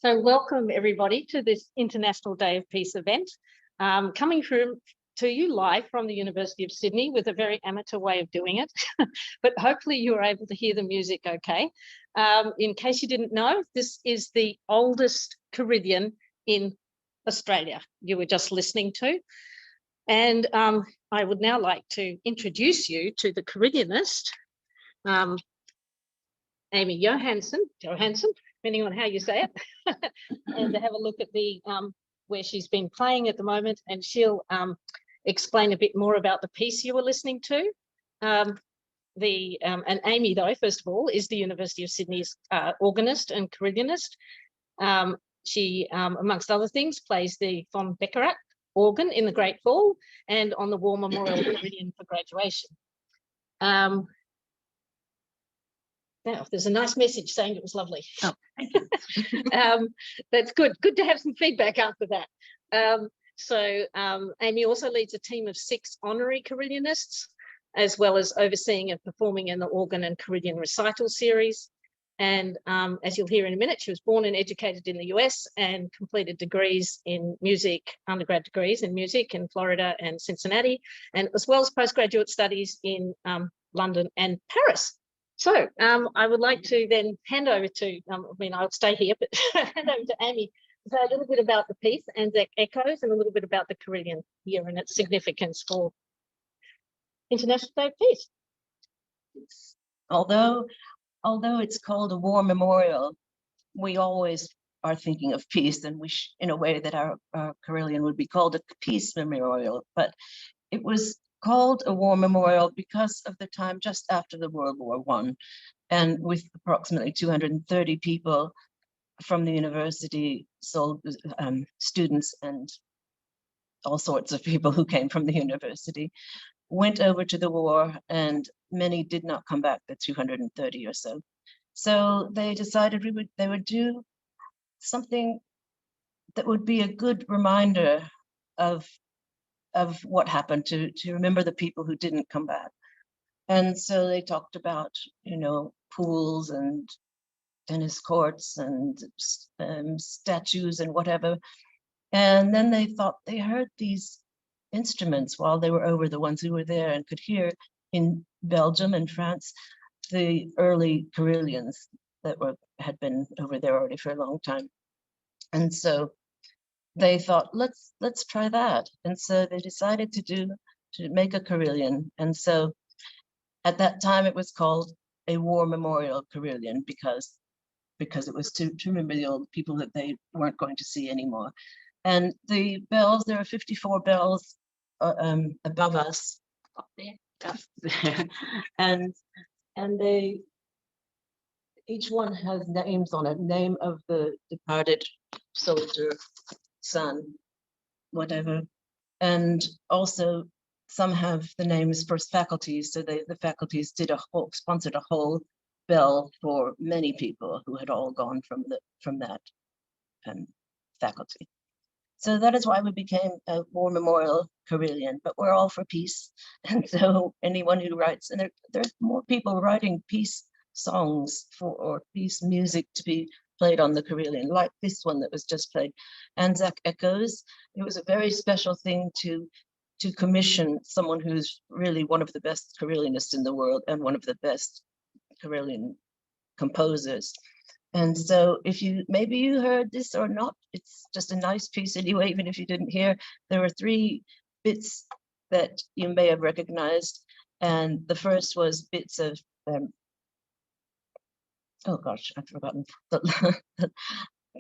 So welcome everybody to this International Day of Peace event, coming to you live from the University of Sydney with a very amateur way of doing it, but hopefully you were able to hear the music okay. In case you didn't know, this is the oldest Carillion in Australia you were just listening to. And I would now like to introduce you to the Carillionist, Amy Johansson, depending on how you say it, and to have a look at the where she's been playing at the moment, and she'll explain a bit more about the piece you were listening to. And Amy, though, first of all, is the University of Sydney's organist and Carillionist. She, amongst other things, plays the von Beckerath organ in the Great Hall and on the War Memorial Carillion for graduation. Now, there's a nice message saying it was lovely. Oh. That's good. Good to have some feedback after that. Amy also leads a team of 6 honorary Carillionists, as well as overseeing and performing in the organ and Carillion recital series. And as you'll hear in a minute, she was born and educated in the US and completed degrees in music, undergrad degrees in music in Florida and Cincinnati, and as well as postgraduate studies in London and Paris. So I would like to then hand over to, I'll stay here, but hand over to Amy to say a little bit about the piece, Anzac Echoes, and a little bit about the Carillion year and its significance for International Day of Peace. Although it's called a war memorial, we always are thinking of peace, and in a way that our Carillion would be called a peace memorial, but it was called a war memorial because of the time just after the World War I, and with approximately 230 people from the university, students and all sorts of people who came from the university, went over to the war, and many did not come back, the 230 or so. So they decided they would do something that would be a good reminder of what happened, to remember the people who didn't come back. And so they talked about, pools and tennis courts and statues and whatever. And then they thought they heard these instruments while they were over, the ones who were there and could hear in Belgium and France, the early Carillions that had been over there already for a long time. And so they thought, let's try that. And so they decided to make a Carillion. And so at that time it was called a war memorial Carillion because it was to remember the old people that they weren't going to see anymore. And the bells, there are 54 bells above us up there. and they, each one has names on it, name of the departed soldier, son, whatever. And also some have the names for faculties. So the faculties sponsored a whole bell for many people who had all gone from that faculty. So that is why we became a war memorial Carillion, but we're all for peace. And so anyone who writes, and there's more people writing peace songs or peace music to be played on the Carillion, like this one that was just played, Anzac Echoes. It was a very special thing to commission someone who's really one of the best Carillionists in the world and one of the best Carillion composers. And so maybe you heard this or not, it's just a nice piece anyway, even if you didn't hear. There were 3 bits that you may have recognized. And the first was bits of, oh gosh, I've forgotten. I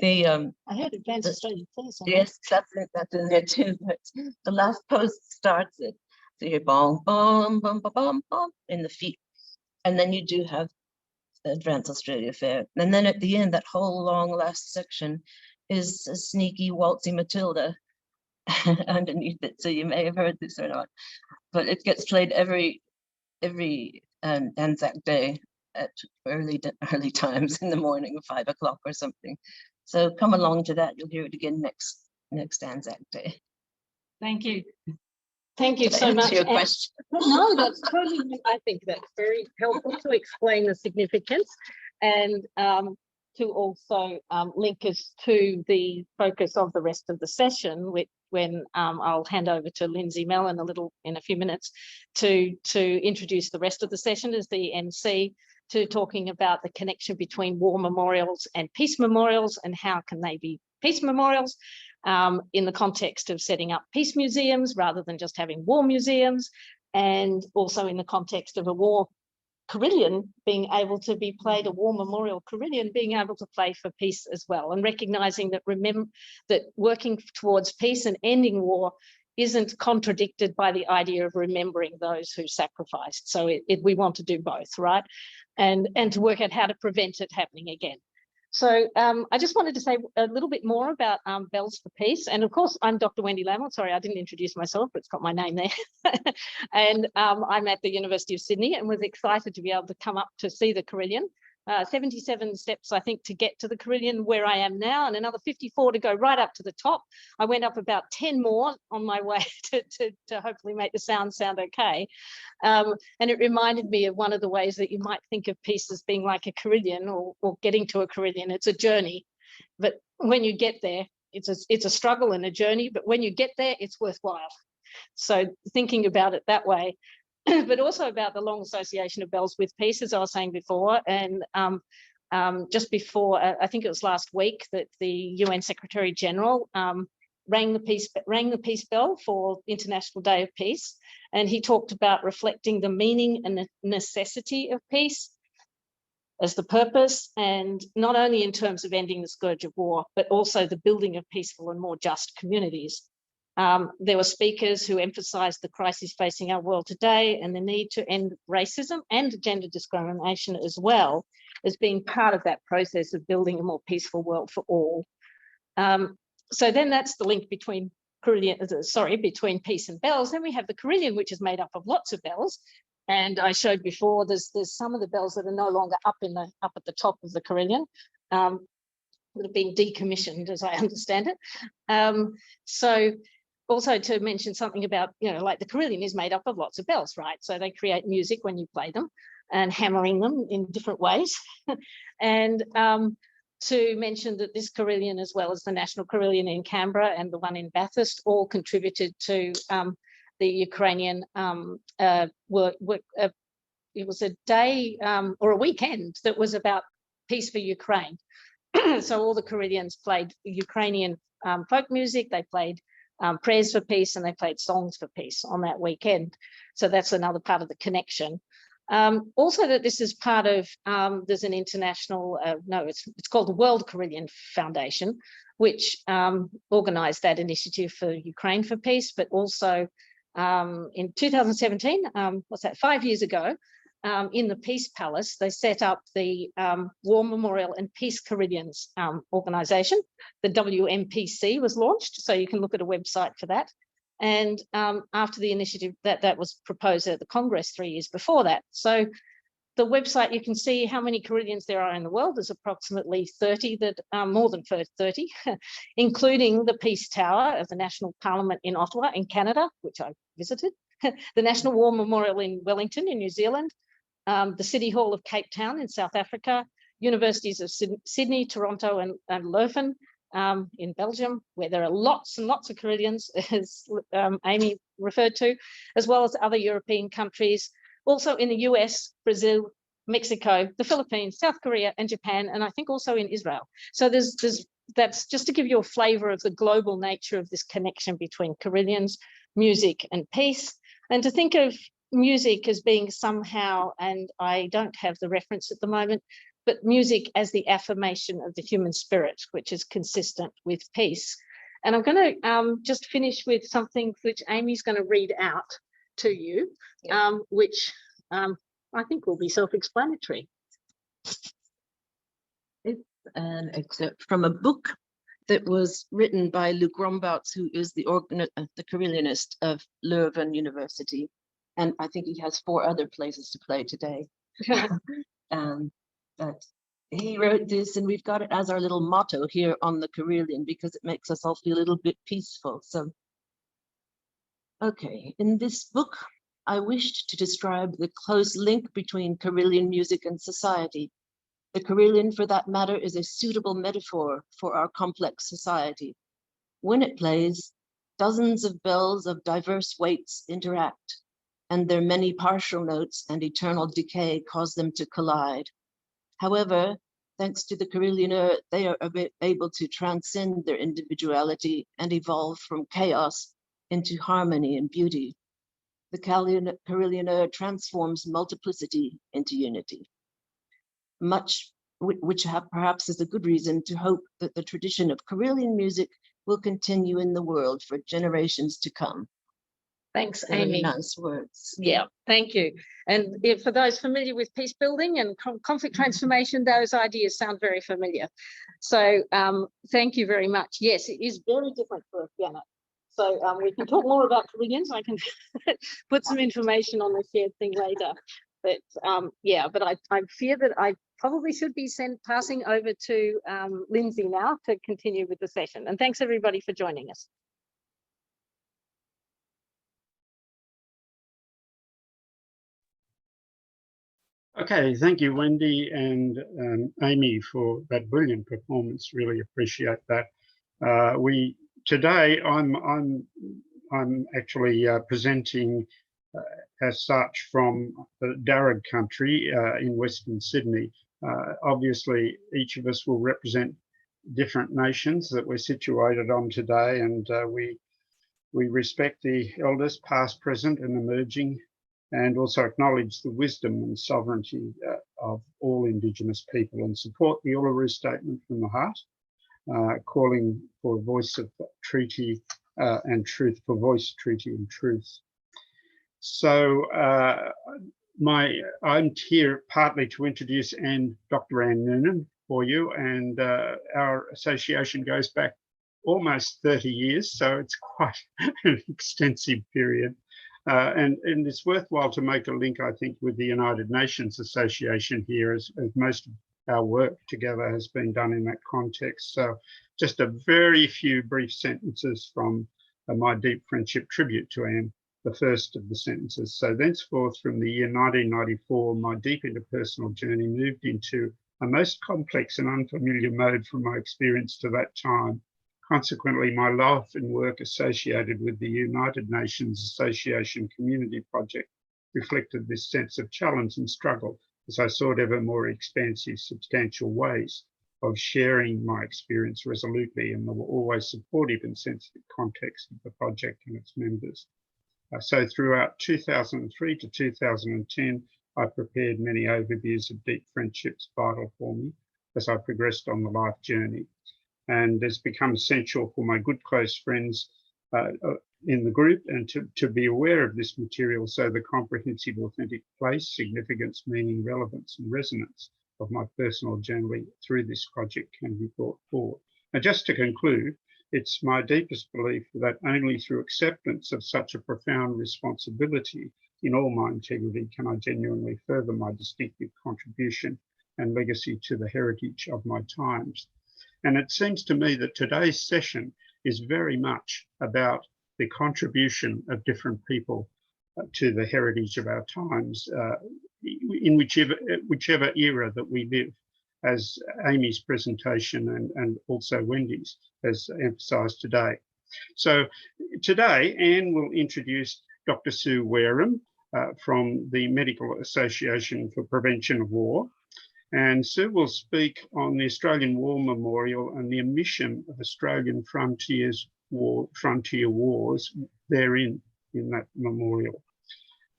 heard Advanced Australian Peace. Yes, that's in there too. But the last post starts it. So you hear bom, bom, bom, bom, bom, bom in the feet. And then you do have Advanced Australia Fair. And then at the end, that whole long last section is a sneaky waltzy Matilda underneath it. So you may have heard this or not, but it gets played every Anzac Day at early times in the morning, 5 o'clock or something. So come along to that. You'll hear it again next Anzac Day. Thank you. Thank you so much. Your question. No, that's totally, I think that's very helpful to explain the significance. And to also link us to the focus of the rest of the session, when I'll hand over to Lindsay, Mell in a few minutes to introduce the rest of the session as the MC, to talking about the connection between war memorials and peace memorials, and how can they be peace memorials in the context of setting up peace museums rather than just having war museums, and also in the context of a war Carillion being able to be played, a war memorial Carillion being able to play for peace as well, and recognizing that that working towards peace and ending war isn't contradicted by the idea of remembering those who sacrificed. So we want to do both, right? And to work out how to prevent it happening again. So I just wanted to say a little bit more about Bells for Peace. And of course, I'm Dr. Wendy Lamont. Sorry, I didn't introduce myself, but it's got my name there. And I'm at the University of Sydney and was excited to be able to come up to see the Carillion. 77 steps, I think, to get to the Carillion where I am now, and another 54 to go right up to the top. I went up about 10 more on my way to hopefully make the sound okay. And it reminded me of one of the ways that you might think of peace as being like a Carillion, or getting to a Carillion. It's a journey, but when you get there, it's a struggle and a journey, but when you get there, it's worthwhile. So thinking about it that way, but also about the long association of bells with peace, as I was saying before. And just before, I think it was last week, that the UN Secretary General rang the peace bell for International Day of Peace. And he talked about reflecting the meaning and the necessity of peace as the purpose, and not only in terms of ending the scourge of war, but also the building of peaceful and more just communities. There were speakers who emphasised the crises facing our world today and the need to end racism and gender discrimination, as well as being part of that process of building a more peaceful world for all. So then that's the link between between peace and bells. Then we have the Carillion, which is made up of lots of bells. And I showed before, there's some of the bells that are no longer up at the top of the Carillion, that have been decommissioned, as I understand it. So also to mention something about, like the Carillion is made up of lots of bells, right? So they create music when you play them, and hammering them in different ways. And to mention that this Carillion, as well as the National Carillion in Canberra and the one in Bathurst, all contributed to the Ukrainian work. It was a day or a weekend that was about peace for Ukraine. So all the Carillions played Ukrainian folk music, they played prayers for peace, and they played songs for peace on that weekend. So that's another part of the connection. Also, that this is part of, there's an international, it's called the World Carillion Foundation, which organised that initiative for Ukraine for Peace, but also in 2017, 5 years ago, in the Peace Palace, they set up the War Memorial and Peace Carillions organisation. The WMPC was launched, so you can look at a website for that. And after the initiative, that was proposed at the Congress 3 years before that. So the website, you can see how many Carillions there are in the world. There's approximately 30, more than 30, including the Peace Tower of the National Parliament in Ottawa in Canada, which I visited, the National War Memorial in Wellington in New Zealand, the City Hall of Cape Town in South Africa, universities of Sydney, Toronto and Leuven in Belgium, where there are lots and lots of Carillions, as Amy referred to, as well as other European countries, also in the US, Brazil, Mexico, the Philippines, South Korea and Japan, and I think also in Israel. So that's just to give you a flavour of the global nature of this connection between Carillions, music and peace, and to think of music as being somehow, and I don't have the reference at the moment, but music as the affirmation of the human spirit, which is consistent with peace. And I'm going to just finish with something which Amy's going to read out to you, which I think will be self-explanatory. It's an excerpt from a book that was written by Luc Rombouts, who is the Carillionist of Leuven University. And I think he has 4 other places to play today. But he wrote this, and we've got it as our little motto here on the Carillion, because it makes us all feel a little bit peaceful. So, okay, in this book, I wished to describe the close link between Carillion music and society, The Carillion, for that matter, is a suitable metaphor for our complex society. When it plays, dozens of bells of diverse weights interact, and their many partial notes and eternal decay cause them to collide. However, thanks to the Carillioner, they are able to transcend their individuality and evolve from chaos into harmony and beauty. The Carillioner transforms multiplicity into unity. Which perhaps is a good reason to hope that the tradition of Carillion music will continue in the world for generations to come. Thanks, Very Amy. nice words. Yeah, thank you. And for those familiar with peace building and conflict transformation, those ideas sound very familiar. So thank you very much. Yes, it is very different for a piano. So we can talk more about Carillions. I can put some information on the shared thing later. But yeah, but I fear that I probably should be passing over to Lindsay now to continue with the session. And thanks everybody for joining us. Okay, thank you, Wendy and Amy, for that brilliant performance. Really appreciate that. Today I'm actually presenting as such from the Darug country in Western Sydney. Obviously, each of us will represent different nations that we're situated on today, and we respect the elders, past, present, and emerging, and also acknowledge the wisdom and sovereignty of all Indigenous people, and support the Uluru Statement from the Heart, calling for a voice of treaty and truth, for voice, treaty, and truth. So I'm here partly to introduce Dr. Anne Noonan for you, and our association goes back almost 30 years, so it's quite an extensive period. And it's worthwhile to make a link, I think, with the United Nations Association here, as most of our work together has been done in that context. So just a very few brief sentences from my deep friendship tribute to Anne, the first of the sentences. So thenceforth, from the year 1994, my deep interpersonal journey moved into a most complex and unfamiliar mode from my experience to that time. Consequently, my life and work associated with the United Nations Association Community Project reflected this sense of challenge and struggle as I sought ever more expansive, substantial ways of sharing my experience resolutely in the always supportive and sensitive context of the project and its members. So throughout 2003 to 2010, I prepared many overviews of deep friendships vital for me as I progressed on the life journey. And it's become essential for my good close friends in the group and to be aware of this material, so the comprehensive, authentic place, significance, meaning, relevance, and resonance of my personal journey through this project can be brought forward. And just to conclude, it's my deepest belief that only through acceptance of such a profound responsibility in all my integrity can I genuinely further my distinctive contribution and legacy to the heritage of my times. And it seems to me that today's session is very much about the contribution of different people to the heritage of our times in whichever era that we live, as Amy's presentation and also Wendy's has emphasised today. So today, Anne will introduce Dr. Sue Wareham from the Medical Association for Prevention of War. And Sue will speak on the Australian War Memorial and the omission of Australian frontier wars therein in that memorial.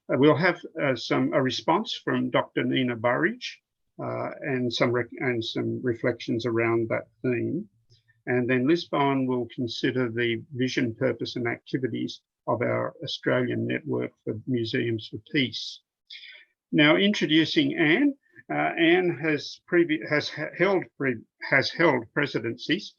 We'll have a response from Dr. Nina Burridge and some reflections around that theme. And then Liz Bowen will consider the vision, purpose and activities of our Australian Network for Museums for Peace. Now, introducing Anne. Anne has held presidencies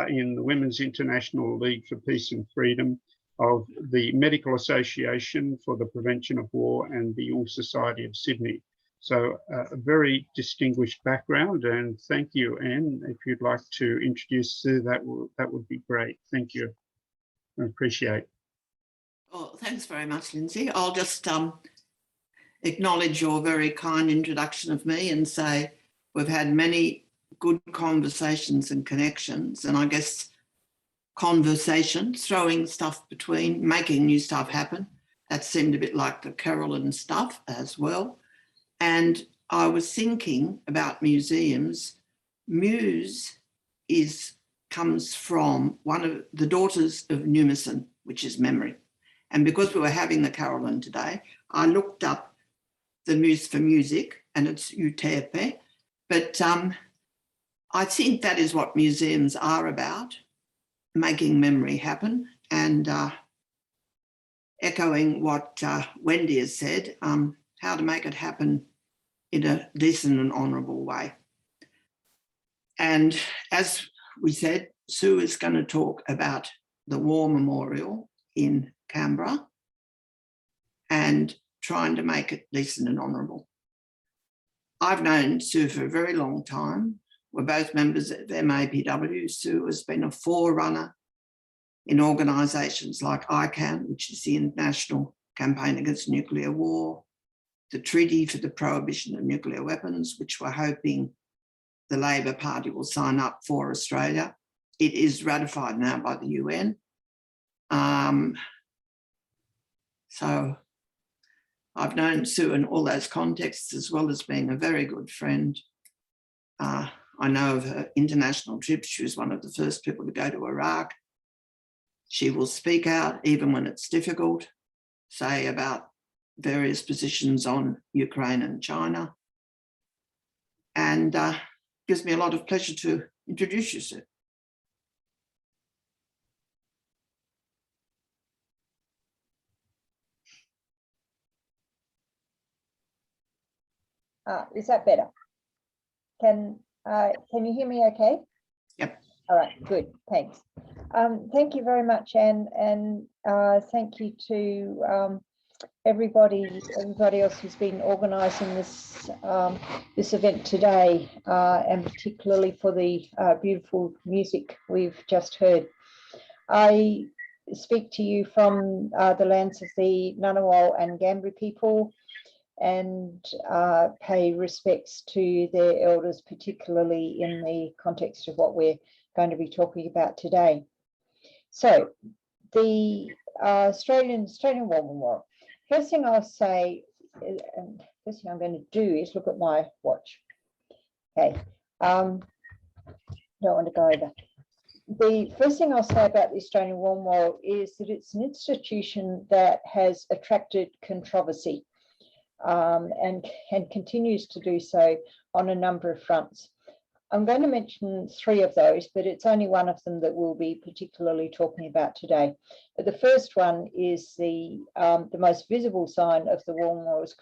in the Women's International League for Peace and Freedom, of the Medical Association for the Prevention of War, and the Young Society of Sydney. So a very distinguished background, and thank you, Anne. If you'd like to introduce Sue, that would be great. Thank you. I appreciate it. Well, thanks very much, Lindsay. I'll just acknowledge your very kind introduction of me and say We've had many good conversations and connections, and I guess conversation, throwing stuff between, making new stuff happen. That seemed a bit like the Carillion stuff as well. And I was thinking about museums. Muse comes from one of the daughters of Noonan, which is memory. And because we were having the Carillion today, I looked up the Muse for music, and it's Utepe. But I think that is what museums are about, making memory happen. And echoing what Wendy has said, how to make it happen in a decent and honourable way. And as we said, Sue is going to talk about the War Memorial in Canberra and trying to make it decent and honourable. I've known Sue for a very long time. We're both members of MAPW. Sue has been a forerunner in organisations like ICAN, which is the International Campaign Against Nuclear War, the Treaty for the Prohibition of Nuclear Weapons, which we're hoping the Labor Party will sign up for Australia. It is ratified now by the UN. So I've known Sue in all those contexts, as well as being a very good friend. I know of her international trips. She was one of the first people to go to Iraq. She will speak out even when it's difficult, say about various positions on Ukraine and China. And gives me a lot of pleasure to introduce you, Sue. Is that better? Can you hear me okay? Yep. All right, good, thanks. Thank you very much, Anne, and thank you to everybody else who's been organising this this event today, and particularly for the beautiful music we've just heard. I speak to you from the lands of the Ngunnawal and Ngambri people, and pay respects to their elders, particularly in the context of what we're going to be talking about today. So the Australian War Memorial. First thing I'll say, and first thing I'm going to do is look at my watch. Okay, don't want to go over. The first thing I'll say about the Australian War Memorial is that it's an institution that has attracted controversy. And continues to do so on a number of fronts. I'm going to mention three of those, but it's only one of them that we'll be particularly talking about today. But the first one is the most visible sign of the War Memorial's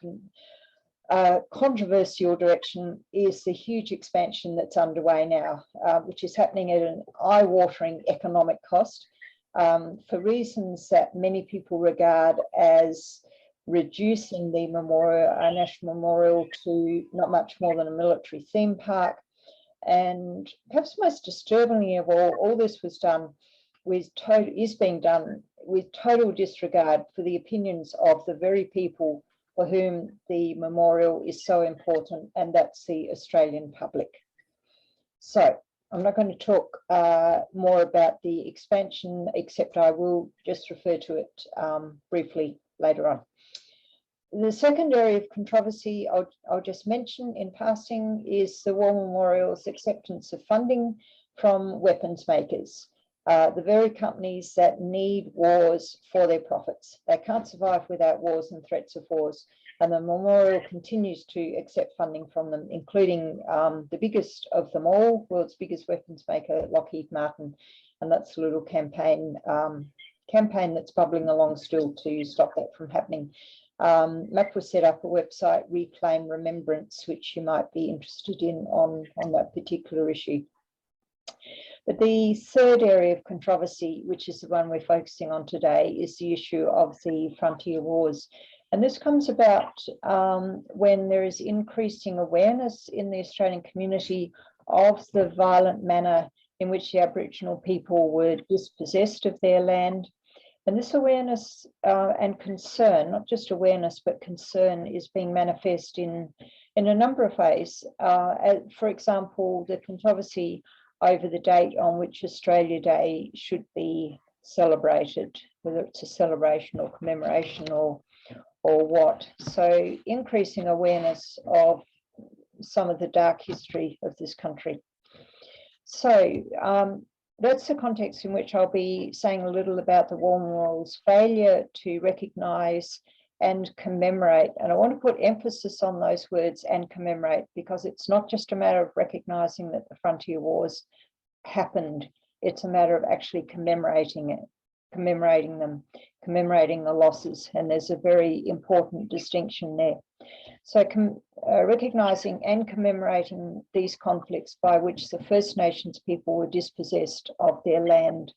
controversial direction is the huge expansion that's underway now, which is happening at an eye-watering economic cost for reasons that many people regard as reducing the memorial, National Memorial, to not much more than a military theme park. And perhaps most disturbingly of all this was done with being done with total disregard for the opinions of the very people for whom the memorial is so important, and that's the Australian public. So I'm not going to talk more about the expansion, except I will just refer to it briefly later on. The second area of controversy I'll just mention in passing is the War Memorial's acceptance of funding from weapons makers, the very companies that need wars for their profits. They can't survive without wars and threats of wars, and the memorial continues to accept funding from them, including the biggest of them all, world's biggest weapons maker, Lockheed Martin, and that's a little campaign that's bubbling along still to stop that from happening. MAP was set up a website, Reclaim Remembrance, which you might be interested in on that particular issue. But the third area of controversy, which is the one we're focusing on today, is the issue of the frontier wars. And this comes about when there is increasing awareness in the Australian community of the violent manner in which the Aboriginal people were dispossessed of their land. And this awareness and concern, not just awareness, but concern, is being manifest in in a number of ways. For example, the controversy over the date on which Australia Day should be celebrated, whether it's a celebration or commemoration or what. So increasing awareness of some of the dark history of this country. So that's the context in which I'll be saying a little about the War Memorial's failure to recognise and commemorate. And I want to put emphasis on those words, and commemorate, because it's not just a matter of recognising that the frontier wars happened. It's a matter of actually commemorating it, commemorating them, commemorating the losses. And there's a very important distinction there. So recognising and commemorating these conflicts by which the First Nations people were dispossessed of their land.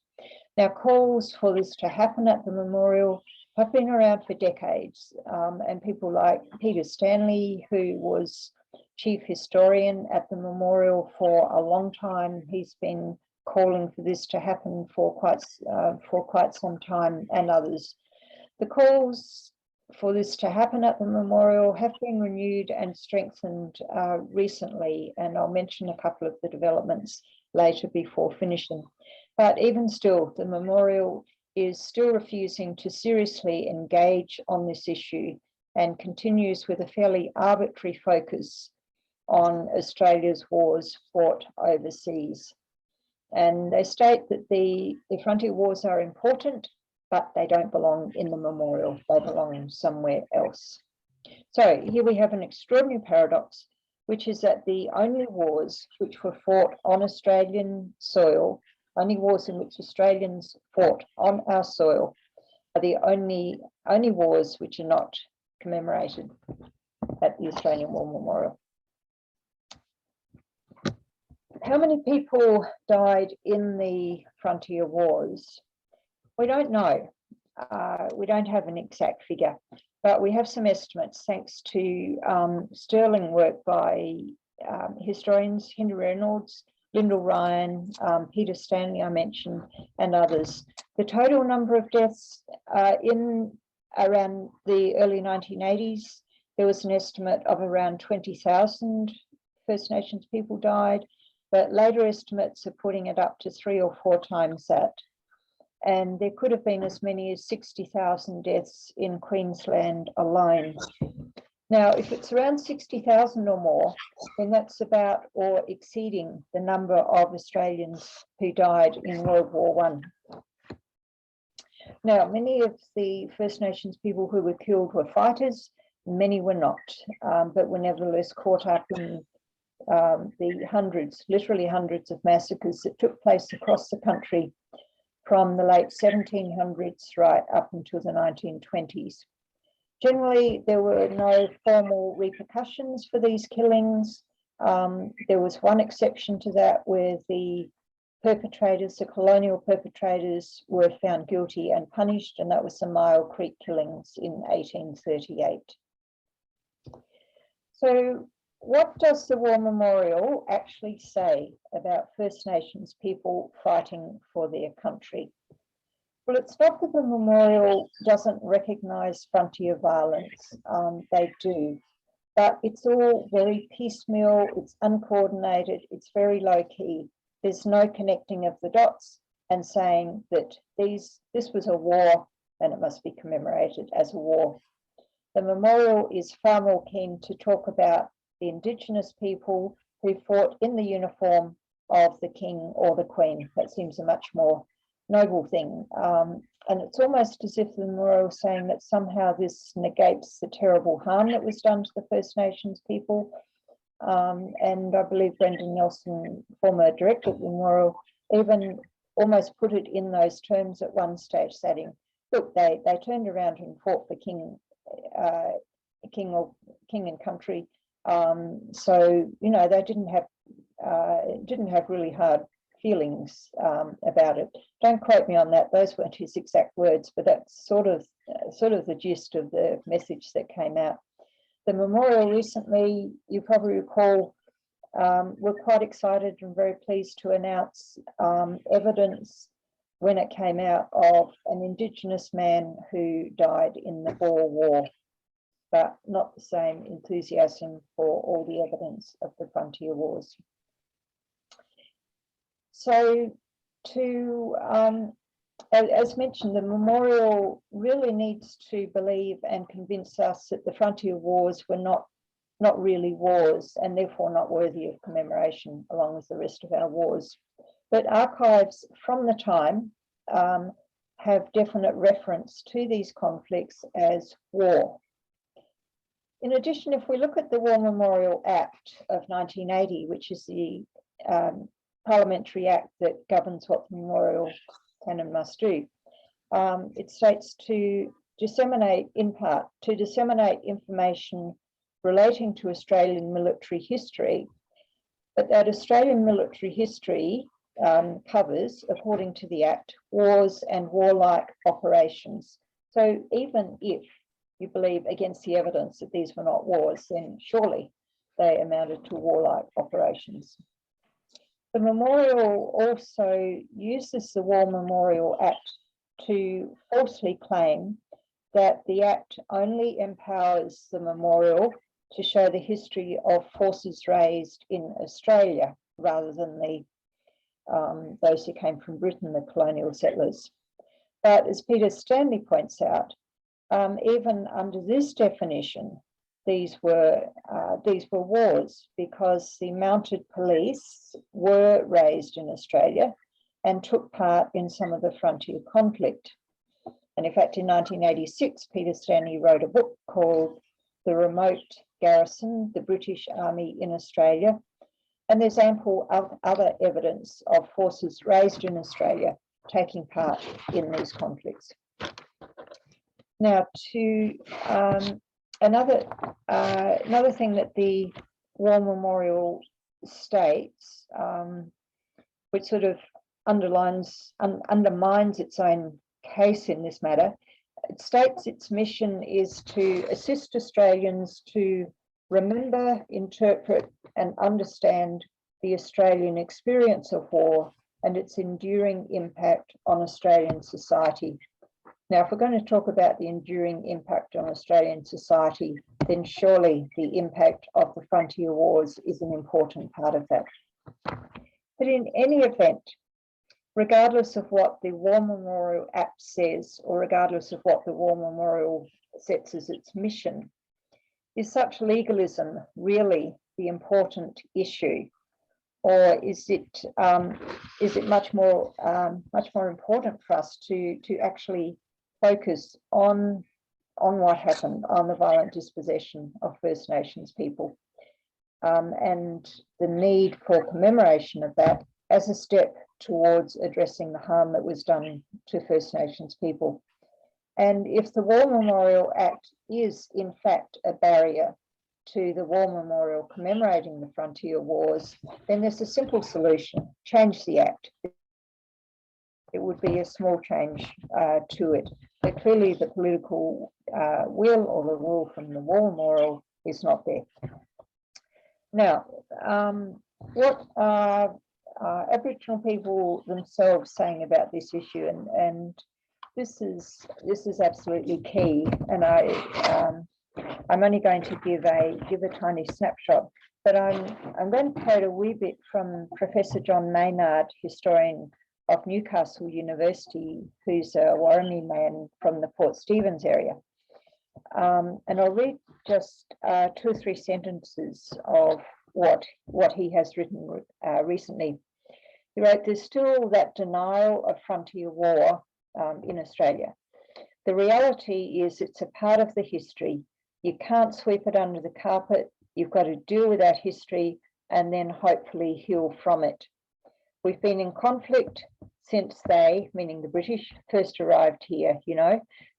Now, calls for this to happen at the memorial have been around for decades, and people like Peter Stanley, who was chief historian at the memorial for a long time, he's been calling for this to happen for quite some time, and others. The calls for this to happen at the memorial have been renewed and strengthened recently, and I'll mention a couple of the developments later before finishing. But even still, the memorial is still refusing to seriously engage on this issue and continues with a fairly arbitrary focus on Australia's wars fought overseas. And they state that the frontier wars are important, but they don't belong in the memorial, they belong somewhere else. So here we have an extraordinary paradox, which is that the only wars which were fought on Australian soil, only wars in which Australians fought on our soil, are the only wars which are not commemorated at the Australian War Memorial. How many people died in the frontier wars? We don't know. We don't have an exact figure, but we have some estimates thanks to sterling work by historians Henry Reynolds, Lyndall Ryan, Peter Stanley I mentioned, and others. The total number of deaths in around the early 1980s, there was an estimate of around 20,000 First Nations people died, but later estimates are putting it up to 3 or 4 times that. And there could have been as many as 60,000 deaths in Queensland alone. Now, if it's around 60,000 or more, then that's about or exceeding the number of Australians who died in World War I. Now, many of the First Nations people who were killed were fighters, many were not, but were nevertheless caught up in the hundreds, literally hundreds of massacres that took place across the country from the late 1700s right up until the 1920s. Generally, there were no formal repercussions for these killings. There was one exception to that where the perpetrators, the colonial perpetrators, were found guilty and punished, and that was the Mile Creek killings in 1838. So what does the War Memorial actually say about First Nations people fighting for their country? Well, it's not that the memorial doesn't recognise frontier violence, they do, but it's all very piecemeal, it's uncoordinated, it's very low key. There's no connecting of the dots and saying that this was a war and it must be commemorated as a war. The memorial is far more keen to talk about the Indigenous people who fought in the uniform of the King or the Queen. That seems a much more noble thing. And it's almost as if the memorial is saying that somehow this negates the terrible harm that was done to the First Nations people. And I believe Brendan Nelson, former director of the memorial, even almost put it in those terms at one stage, saying, look, they turned around and fought for king and country. So, you know, they didn't have really hard feelings about it. Don't quote me on that. Those weren't his exact words, but that's sort of the gist of the message that came out. The memorial recently, you probably recall, we're quite excited and very pleased to announce evidence when it came out of an Indigenous man who died in the Boer War. but not the same enthusiasm for all the evidence of the frontier wars. So as mentioned, the memorial really needs to believe and convince us that the frontier wars were not really wars, and therefore not worthy of commemoration along with the rest of our wars. But archives from the time have definite reference to these conflicts as war. In addition, if we look at the War Memorial Act of 1980, which is the parliamentary act that governs what the memorial can and must do, it states to disseminate, in part, to disseminate information relating to Australian military history, but that Australian military history covers, according to the Act, wars and warlike operations. So even if you believe against the evidence that these were not wars, then surely they amounted to warlike operations. The memorial also uses the War Memorial Act to falsely claim that the Act only empowers the memorial to show the history of forces raised in Australia rather than those who came from Britain, the colonial settlers. But as Peter Stanley points out, even under this definition, these were wars, because the mounted police were raised in Australia and took part in some of the frontier conflict. And in fact, in 1986, Peter Stanley wrote a book called The Remote Garrison, the British Army in Australia. And there's ample other evidence of forces raised in Australia taking part in these conflicts. Now, to another thing that the War Memorial states, which sort of undermines its own case in this matter, it states its mission is to assist Australians to remember, interpret, and understand the Australian experience of war and its enduring impact on Australian society. Now, if we're going to talk about the enduring impact on Australian society, then surely the impact of the frontier wars is an important part of that. But in any event, regardless of what the War Memorial Act says, or regardless of what the War Memorial sets as its mission, is such legalism really the important issue, or is it much more important for us to actually focus on what happened, on the violent dispossession of First Nations people, and the need for commemoration of that as a step towards addressing the harm that was done to First Nations people. And if the War Memorial Act is in fact a barrier to the War Memorial commemorating the frontier wars, then there's a simple solution: change the Act. It would be a small change to it. But clearly the political will, or the will from the War Memorial, is not there. Now, what are Aboriginal people themselves saying about this issue? And this is absolutely key. And I'm only going to give a tiny snapshot, but I'm going to quote a wee bit from Professor John Maynard, historian of Newcastle University, who's a Wareham man from the Port Stephens area. And I'll read just 2 or 3 sentences of what he has written recently. He wrote, "There's still that denial of frontier war in Australia. The reality is it's a part of the history. You can't sweep it under the carpet. You've got to deal with that history and then hopefully heal from it. We've been in conflict since they, meaning the British, first arrived here,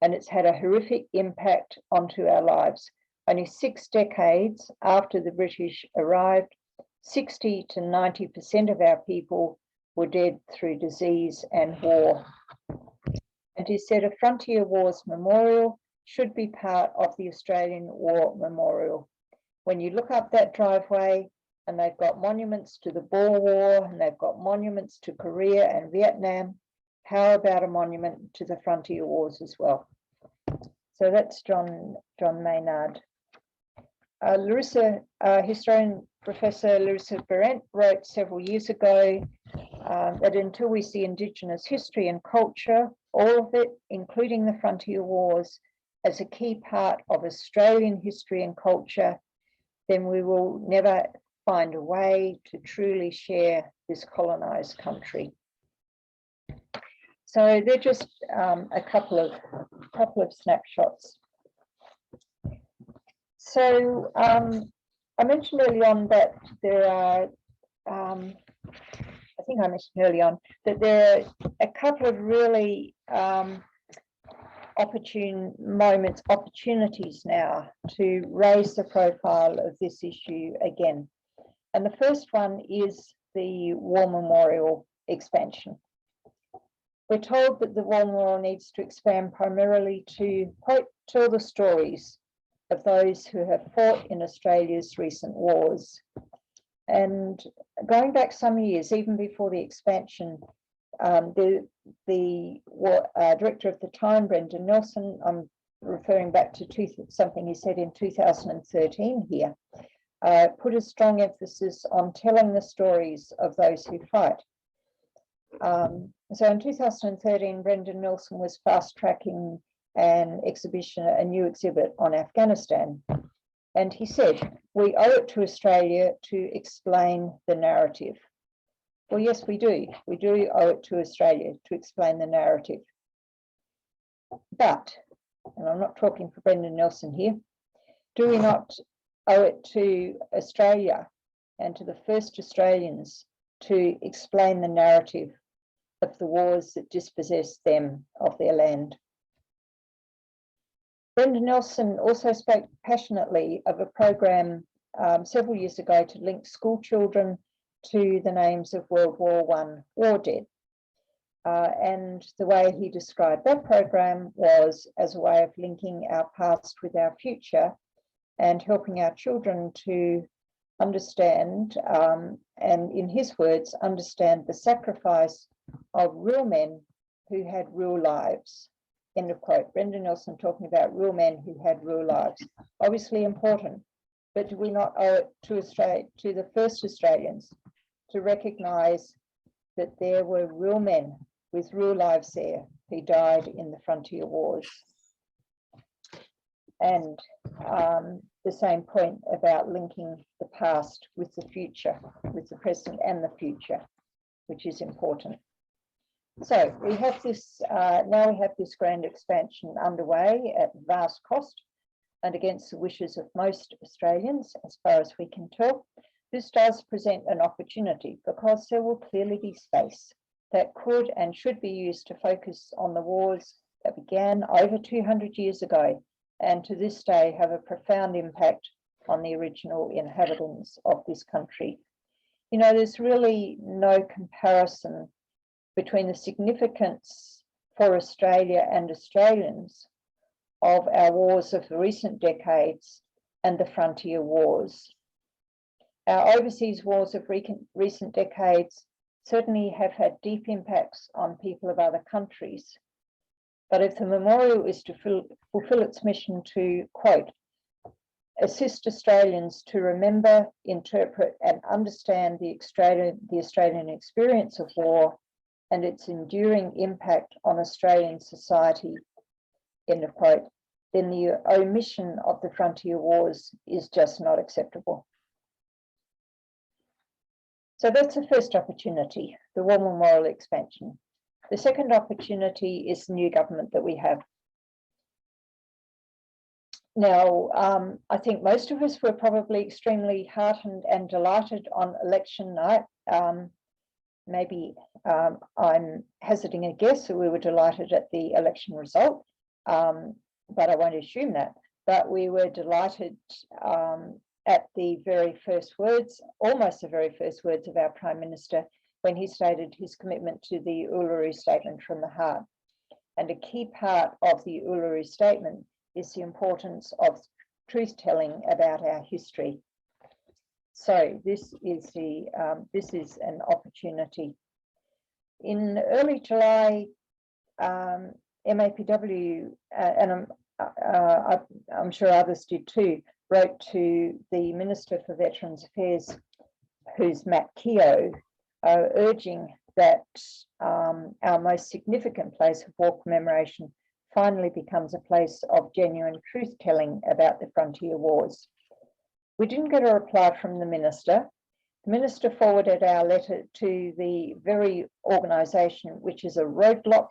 and it's had a horrific impact onto our lives. Only 6 decades after the British arrived, 60 to 90% of our people were dead through disease and war." And he said a Frontier Wars Memorial should be part of the Australian War Memorial. When you look up that driveway, and they've got monuments to the Boer War, and they've got monuments to Korea and Vietnam, how about a monument to the Frontier Wars as well? So that's John Maynard. Historian Professor Larissa Berendt wrote several years ago that until we see Indigenous history and culture, all of it, including the frontier wars, as a key part of Australian history and culture, then we will never find a way to truly share this colonised country. So they're just a couple of snapshots. So I mentioned early on that there are, I think I mentioned early on that there are a couple of really opportunities now to raise the profile of this issue again. And the first one is the War Memorial expansion. We're told that the War Memorial needs to expand primarily to, quote, tell the stories of those who have fought in Australia's recent wars. And going back some years, even before the expansion, the director of the time, Brendan Nelson, I'm referring back to something he said in 2013 here, put a strong emphasis on telling the stories of those who fight. So in 2013, Brendan Nelson was fast-tracking an exhibition, a new exhibit on Afghanistan. And he said, we owe it to Australia to explain the narrative. Well, yes, we do. We do owe it to Australia to explain the narrative. But, and I'm not talking for Brendan Nelson here, do we not owe it to Australia and to the first Australians to explain the narrative of the wars that dispossessed them of their land? Brendan Nelson also spoke passionately of a program several years ago to link school children to the names of World War I war dead. And the way he described that program was as a way of linking our past with our future and helping our children to understand, and in his words, understand the sacrifice of real men who had real lives. End of quote. Brendan Nelson talking about real men who had real lives. Obviously important, but do we not owe it to Australia, to the first Australians, to recognise that there were real men with real lives there who died in the frontier wars? And the same point about linking the past with the future, with the present and the future, which is important. So we have this, now we have this grand expansion underway at vast cost and against the wishes of most Australians, as far as we can tell. This does present an opportunity because there will clearly be space that could and should be used to focus on the wars that began over 200 years ago and to this day have a profound impact on the original inhabitants of this country. You know, there's really no comparison between the significance for Australia and Australians of our wars of the recent decades and the frontier wars. Our overseas wars of recent decades certainly have had deep impacts on people of other countries. But if the memorial is to fulfill its mission to, quote, assist Australians to remember, interpret and understand the Australian experience of war and its enduring impact on Australian society, end of quote, then the omission of the frontier wars is just not acceptable. So that's the first opportunity, the War Memorial expansion. The second opportunity is the new government that we have. Now, I think most of us were probably extremely heartened and delighted on election night. Maybe I'm hazarding a guess that we were delighted at the election result, but I won't assume that. But we were delighted at the very first words, almost the very first words of our Prime Minister when he stated his commitment to the Uluru Statement from the Heart. And a key part of the Uluru Statement is the importance of truth-telling about our history. So this is an opportunity. In early July, MAPW, and I'm sure others did too, wrote to the Minister for Veterans Affairs, who's Matt Keogh, urging that our most significant place of war commemoration finally becomes a place of genuine truth-telling about the frontier wars. We didn't get a reply from the Minister. The Minister forwarded our letter to the very organisation which is a roadblock,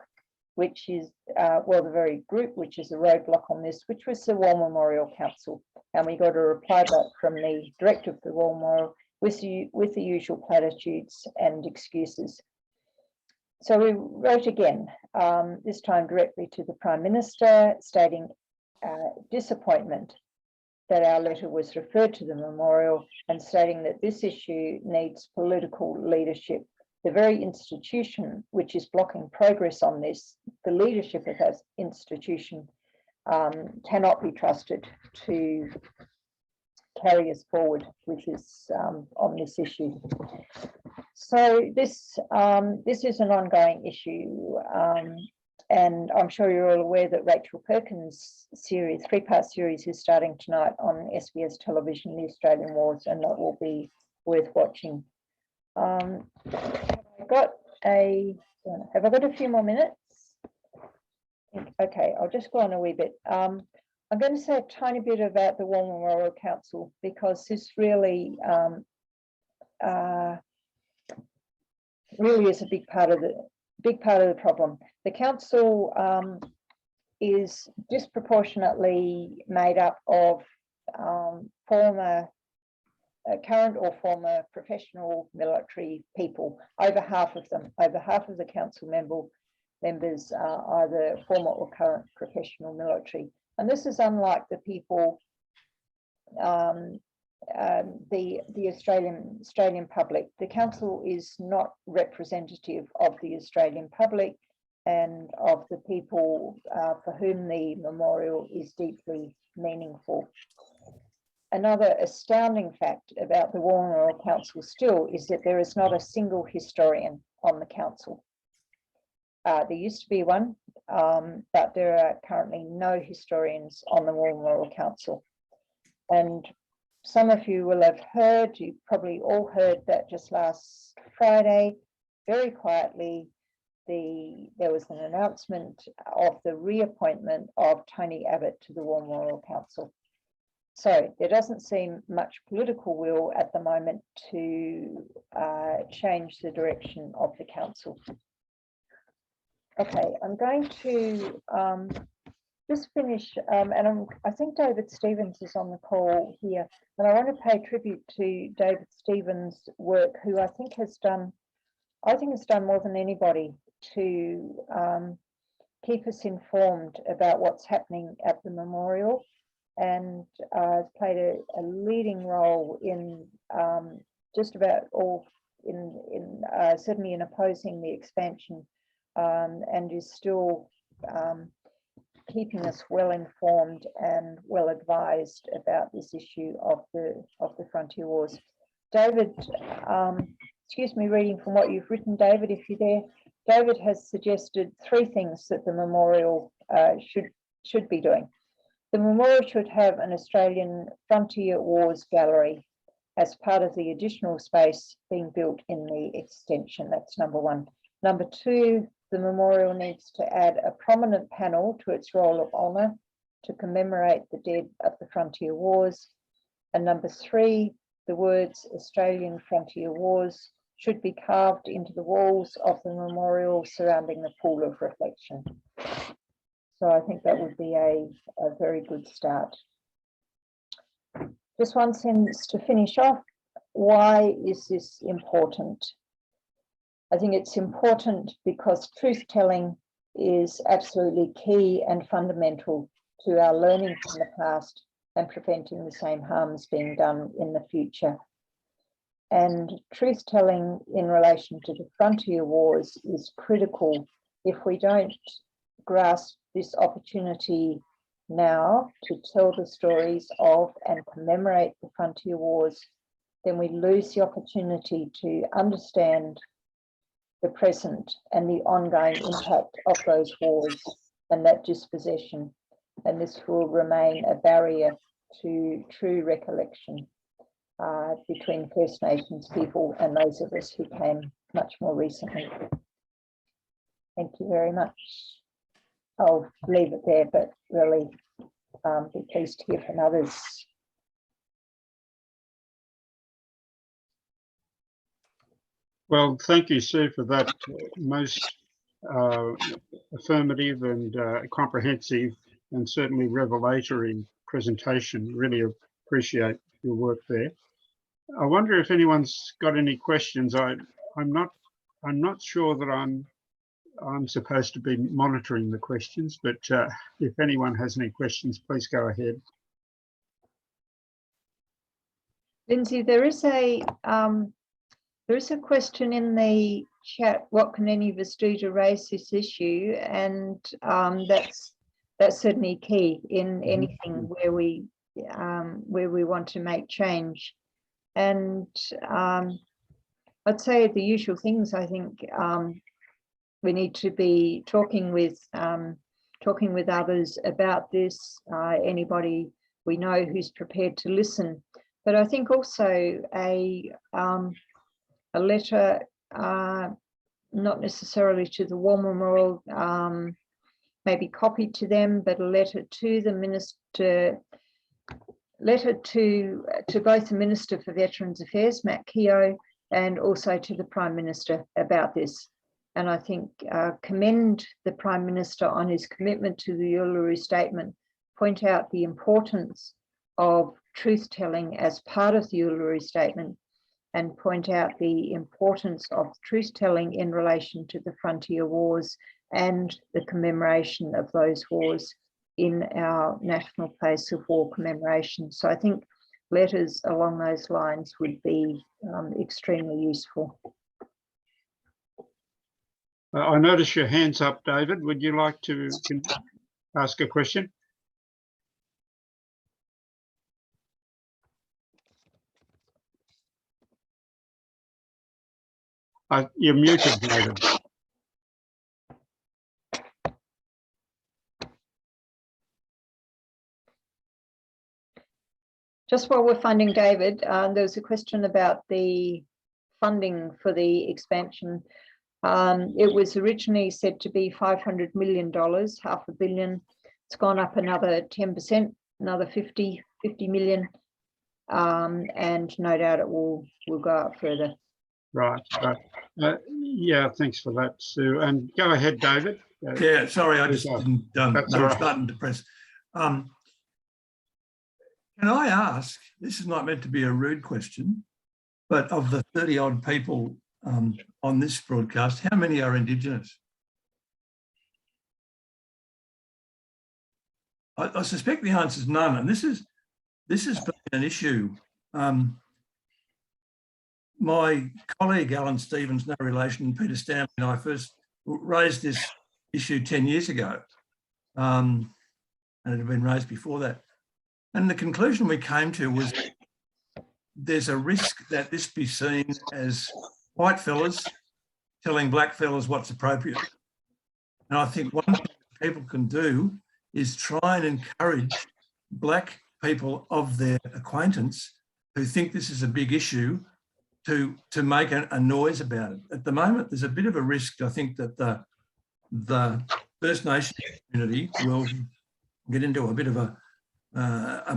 which is, well, the very group which is a roadblock on this, which was the War Memorial Council. And we got a reply back from the director of the War Memorial with the usual platitudes and excuses. So we wrote again, this time directly to the Prime Minister, stating disappointment that our letter was referred to the memorial and stating that this issue needs political leadership. The very institution which is blocking progress on this, the leadership of that institution cannot be trusted to carry us forward with this on this issue. So this is an ongoing issue, and I'm sure you're all aware that Rachel Perkins' series, three-part series, is starting tonight on SBS television, The Australian Wars, and that will be worth watching. Have I got a few more minutes? Okay, I'll just go on a wee bit. I'm going to say a tiny bit about the War Memorial Council, because this really is a big part of the problem. The council is disproportionately made up of current or former professional military people. Over half of the council members are either former or current professional military. And this is unlike the people, the Australian public. The council is not representative of the Australian public and of the people for whom the memorial is deeply meaningful. Another astounding fact about the War Memorial Council still is that there is not a single historian on the council. There used to be one, but there are currently no historians on the War Memorial Council. And some of you will have heard, you probably all heard that just last Friday, very quietly, there was an announcement of the reappointment of Tony Abbott to the War Memorial Council. So there doesn't seem much political will at the moment to change the direction of the council. Okay, I'm going to just finish, and I think David Stevens is on the call here, and I want to pay tribute to David Stevens' work, who I think has done more than anybody to keep us informed about what's happening at the memorial, and played a leading role in just about all, certainly in opposing the expansion, and is still keeping us well informed and well advised about this issue of the frontier wars. David, excuse me reading from what you've written, David, if you're there. David has suggested 3 things that the memorial should be doing. The memorial should have an Australian Frontier Wars gallery as part of the additional space being built in the extension. That's number 1. Number 2, the memorial needs to add a prominent panel to its roll of honour to commemorate the dead of the Frontier Wars. And number 3, the words Australian Frontier Wars should be carved into the walls of the memorial surrounding the pool of reflection. So I think that would be a very good start. Just one sentence to finish off. Why is this important? I think it's important because truth-telling is absolutely key and fundamental to our learning from the past and preventing the same harms being done in the future. And truth-telling in relation to the frontier wars is critical. If we don't grasp this opportunity now to tell the stories of and commemorate the frontier wars, then we lose the opportunity to understand the present and the ongoing impact of those wars and that dispossession. and this will remain a barrier to true recollection between First Nations people and those of us who came much more recently. Thank you very much. I'll leave it there, but really be pleased to hear from others. Well, thank you, Sue, for that most affirmative and comprehensive and certainly revelatory presentation. Really appreciate your work there. I wonder if anyone's got any questions. I'm not sure that I'm supposed to be monitoring the questions, but if anyone has any questions, please go ahead. Lindsay, there is a question in the chat. What can any of us do to raise this issue? And that's certainly key in anything where we want to make change. And I'd say the usual things. I think we need to be talking with others about this. Anybody we know who's prepared to listen. But I think also a letter, not necessarily to the War Memorial, maybe copied to them, but a letter to the Minister, to both the Minister for Veterans Affairs, Matt Keogh, and also to the Prime Minister about this. And I think commend the Prime Minister on his commitment to the Uluru Statement, point out the importance of truth-telling as part of the Uluru Statement, and point out the importance of truth-telling in relation to the frontier wars and the commemoration of those wars in our National Place of War commemoration. So I think letters along those lines would be extremely useful. I notice your hand's up, David. Would you like to ask a question? You're muted, David. Just while we're finding David, there was a question about the funding for the expansion. It was originally said to be $500 million, $500 million. It's gone up another 10%, another 50 million, and no doubt it will go up further. Right. Yeah, thanks for that, Sue. And go ahead, David. Yeah, sorry, I just didn't know which button to press. Can I ask, this is not meant to be a rude question, but of the 30 odd people on this broadcast, how many are Indigenous? I suspect the answer is none, and this has been an issue. My colleague Alan Stevens, no relation, Peter Stanley, and I first raised this issue 10 years ago, and it had been raised before that. And the conclusion we came to was there's a risk that this be seen as white fellas telling black fellas what's appropriate. And I think one thing people can do is try and encourage black people of their acquaintance who think this is a big issue to make a noise about it. At the moment, there's a bit of a risk, I think, that the First Nations community will get into a bit of a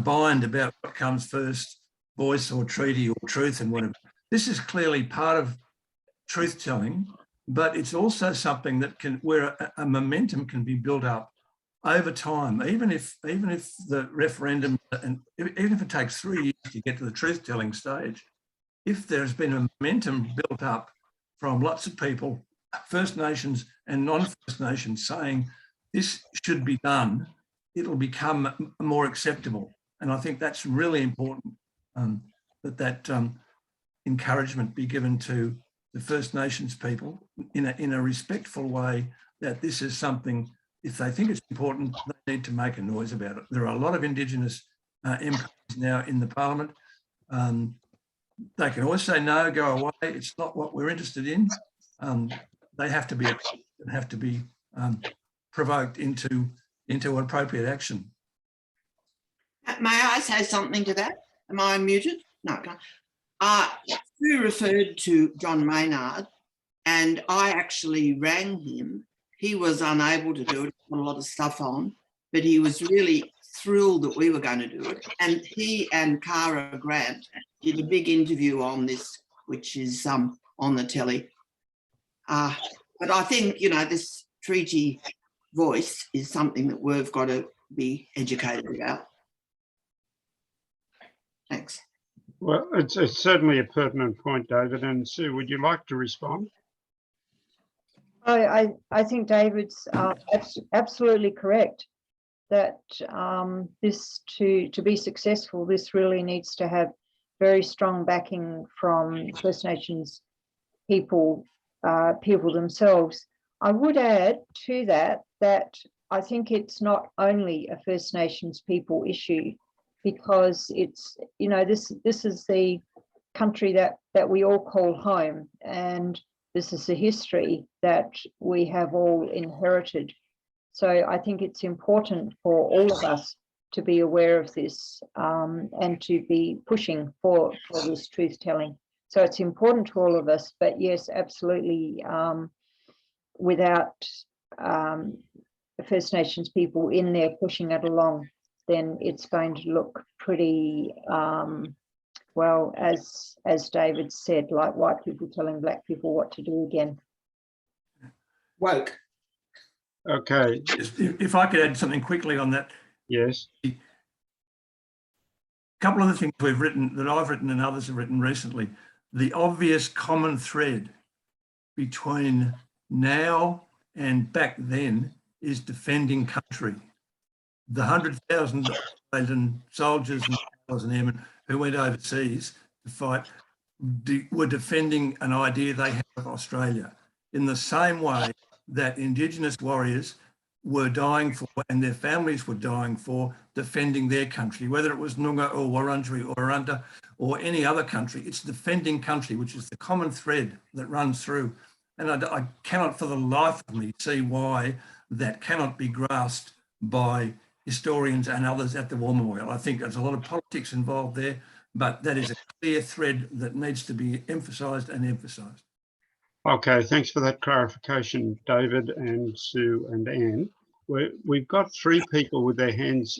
bind about what comes first, voice or treaty or truth and whatever. This is clearly part of truth telling, but it's also something that where a momentum can be built up over time, even if the referendum, and even if it takes 3 years to get to the truth telling stage, if there's been a momentum built up from lots of people, First Nations and non-First Nations, saying this should be done, it'll become more acceptable. And I think that's really important, that encouragement be given to the First Nations people in a respectful way, that this is something, if they think it's important, they need to make a noise about it. There are a lot of Indigenous MPs now in the Parliament. They can always say no, go away, it's not what we're interested in. They have to be provoked into into appropriate action. May I say something to that? Am I unmuted? No. Sue referred to John Maynard, and I actually rang him. He was unable to do it, put a lot of stuff on, but he was really thrilled that we were going to do it. And he and Cara Grant did a big interview on this, which is on the telly. But I think, you know, this treaty voice is something that we've got to be educated about. Thanks. Well, it's certainly a pertinent point, David. And Sue, would you like to respond? I think David's absolutely correct that this to be successful, this really needs to have very strong backing from First Nations people themselves. I would add to that I think it's not only a First Nations people issue, because it's, you know, this is the country that we all call home, and this is the history that we have all inherited. So I think it's important for all of us to be aware of this and to be pushing for this truth telling. So it's important to all of us, but yes, absolutely, without First Nations people in there pushing it along, then it's going to look pretty, well, as David said, like white people telling black people what to do again. Woke. Okay. If I could add something quickly on that. Yes. A couple of the things we've written, that I've written and others have written recently, the obvious common thread between now and back then is defending country. The 100,000 Australian soldiers and airmen who went overseas to fight were defending an idea they had of Australia, in the same way that Indigenous warriors were dying for, and their families were dying for, defending their country, whether it was Noongar or Wurundjeri or Arunta or any other country. It's defending country, which is the common thread that runs through. And I cannot for the life of me see why that cannot be grasped by historians and others at the War Memorial. I think there's a lot of politics involved there, but that is a clear thread that needs to be emphasised and emphasised. Okay, thanks for that clarification, David and Sue and Anne. We've got three people with their hands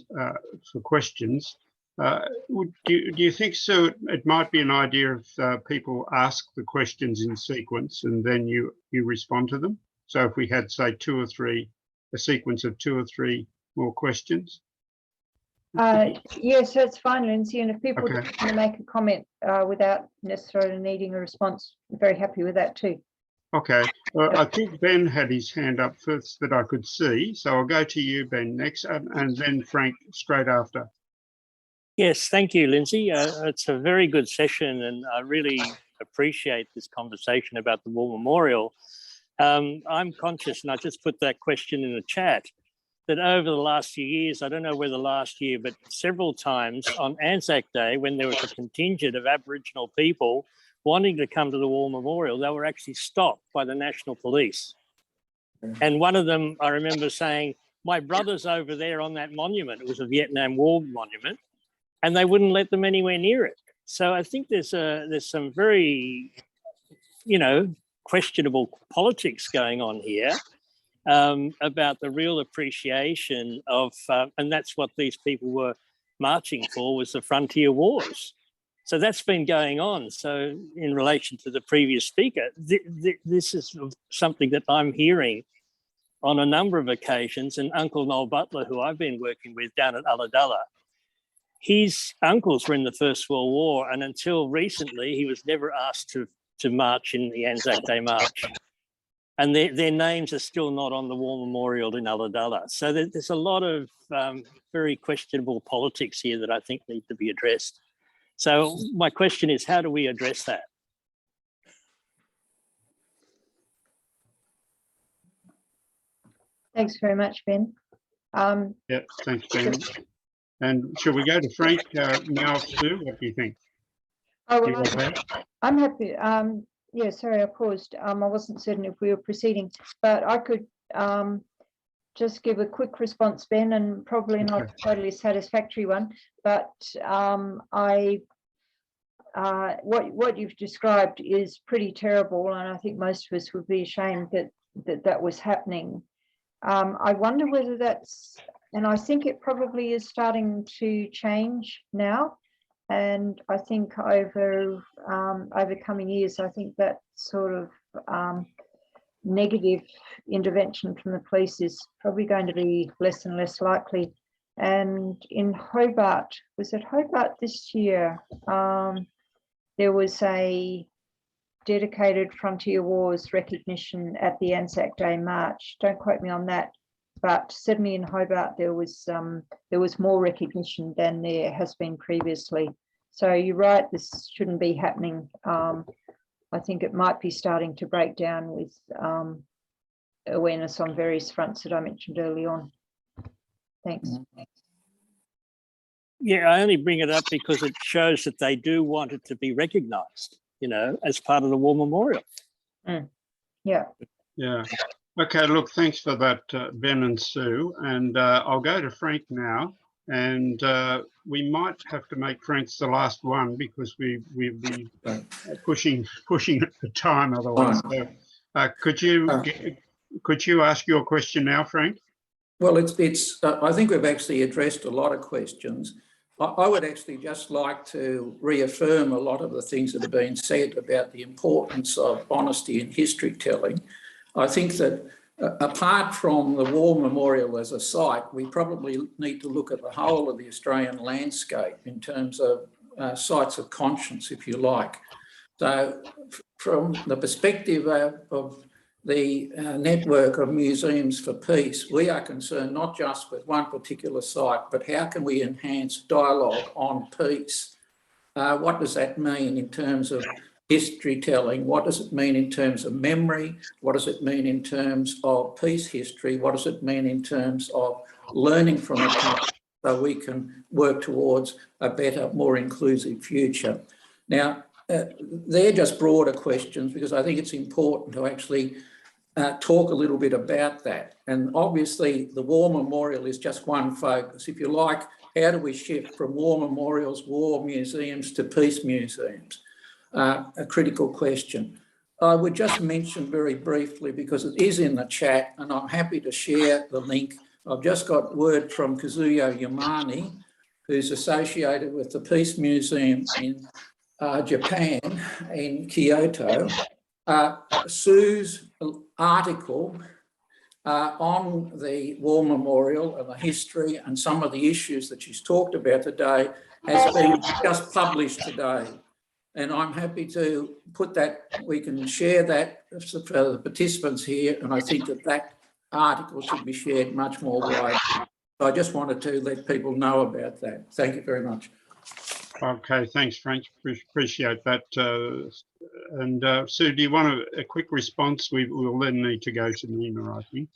for questions. Do you think, Sue, it might be an idea if people ask the questions in sequence and then you respond to them? So if we had, say, a sequence of 2 or 3 more questions? Yes, that's fine, Lindsay. And if people Okay. want to make a comment without necessarily needing a response, I'm very happy with that too. Okay. Well, I think Ben had his hand up first that I could see. So I'll go to you, Ben, next, and then Frank straight after. Yes, thank you, Lindsay. It's a very good session, and I really appreciate this conversation about the War Memorial. I'm conscious, and I just put that question in the chat, that over the last few years, I don't know whether last year, but several times on Anzac Day, when there was a contingent of Aboriginal people wanting to come to the War Memorial, they were actually stopped by the National Police. And one of them, I remember saying, my brother's over there on that monument. It was a Vietnam War monument, and they wouldn't let them anywhere near it. So I think there's some very, you know, questionable politics going on here about the real appreciation of, and that's what these people were marching for, was the frontier wars. So that's been going on. So in relation to the previous speaker, this is something that I'm hearing on a number of occasions. And Uncle Noel Butler, who I've been working with down at Ulladulla, his uncles were in the First World War, and until recently, he was never asked to march in the Anzac Day March. And their names are still not on the War Memorial in Ulladulla. So there's a lot of very questionable politics here that I think need to be addressed. So my question is, how do we address that? Thanks very much, Ben. Yeah, thanks, Ben. And shall we go to Frank now, Sue? What do you think? Oh, well, I'm happy. Yeah, sorry, I paused. I wasn't certain if we were proceeding, but I could just give a quick response, Ben, and probably not a totally satisfactory one, but what you've described is pretty terrible, and I think most of us would be ashamed that was happening. I wonder whether that's, and I think it probably is starting to change now. And I think over coming years, I think that sort of negative intervention from the police is probably going to be less and less likely. And in Hobart, was it Hobart this year? There was a dedicated Frontier Wars recognition at the Anzac Day March. Don't quote me on that, but certainly in Hobart there was more recognition than there has been previously. So you're right, this shouldn't be happening. I think it might be starting to break down with awareness on various fronts that I mentioned early on. Thanks. Yeah, I only bring it up because it shows that they do want it to be recognised, you know, as part of the War Memorial. Yeah. Yeah. Okay, look, thanks for that, Ben and Sue. And I'll go to Frank now. And we might have to make Frank's the last one because we'll be pushing it for time otherwise. So, could you ask your question now, Frank? Well, it's. I think we've actually addressed a lot of questions. I would actually just like to reaffirm a lot of the things that have been said about the importance of honesty in history telling. I think that apart from the War Memorial as a site, we probably need to look at the whole of the Australian landscape in terms of sites of conscience, if you like. So from the perspective of the network of museums for peace, we are concerned not just with one particular site, but how can we enhance dialogue on peace? What does that mean in terms of history telling? What does it mean in terms of memory? What does it mean in terms of peace history? What does it mean in terms of learning from the past so we can work towards a better, more inclusive future? Now, they're just broader questions because I think it's important to actually talk a little bit about that. And obviously the War Memorial is just one focus. If you like, how do we shift from war memorials, war museums to peace museums? A critical question. I would just mention very briefly, because it is in the chat and I'm happy to share the link. I've just got word from Kazuyo Yamane, who's associated with the Peace Museum in Japan, in Kyoto. Sue's article on the War Memorial and the history and some of the issues that she's talked about today has been just published today. And I'm happy to put that, we can share that for the participants here. And I think that that article should be shared much more widely. So I just wanted to let people know about that. Thank you very much. Okay, thanks, Frank. Appreciate that. And Sue, do you want a quick response? We will then need to go to Nina, I think.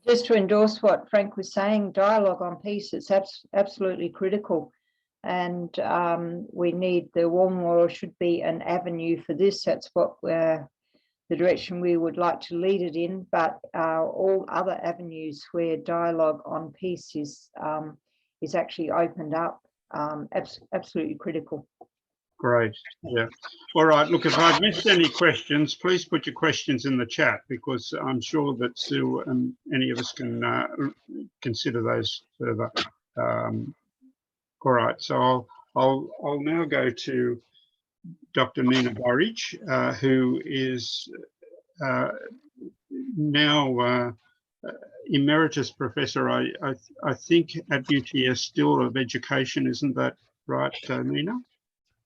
Just to endorse what Frank was saying, dialogue on peace is absolutely critical. And we need, the War Memorial should be an avenue for this. That's what the direction we would like to lead it in. But all other avenues where dialogue on peace is actually opened up, absolutely critical. Great. Yeah. All right. Look, if I've missed any questions, please put your questions in the chat because I'm sure that Sue and any of us can consider those further. All right. So I'll now go to Dr. Nina Burridge, who is now Emeritus Professor, I think, at UTS still of Education. Isn't that right, Nina?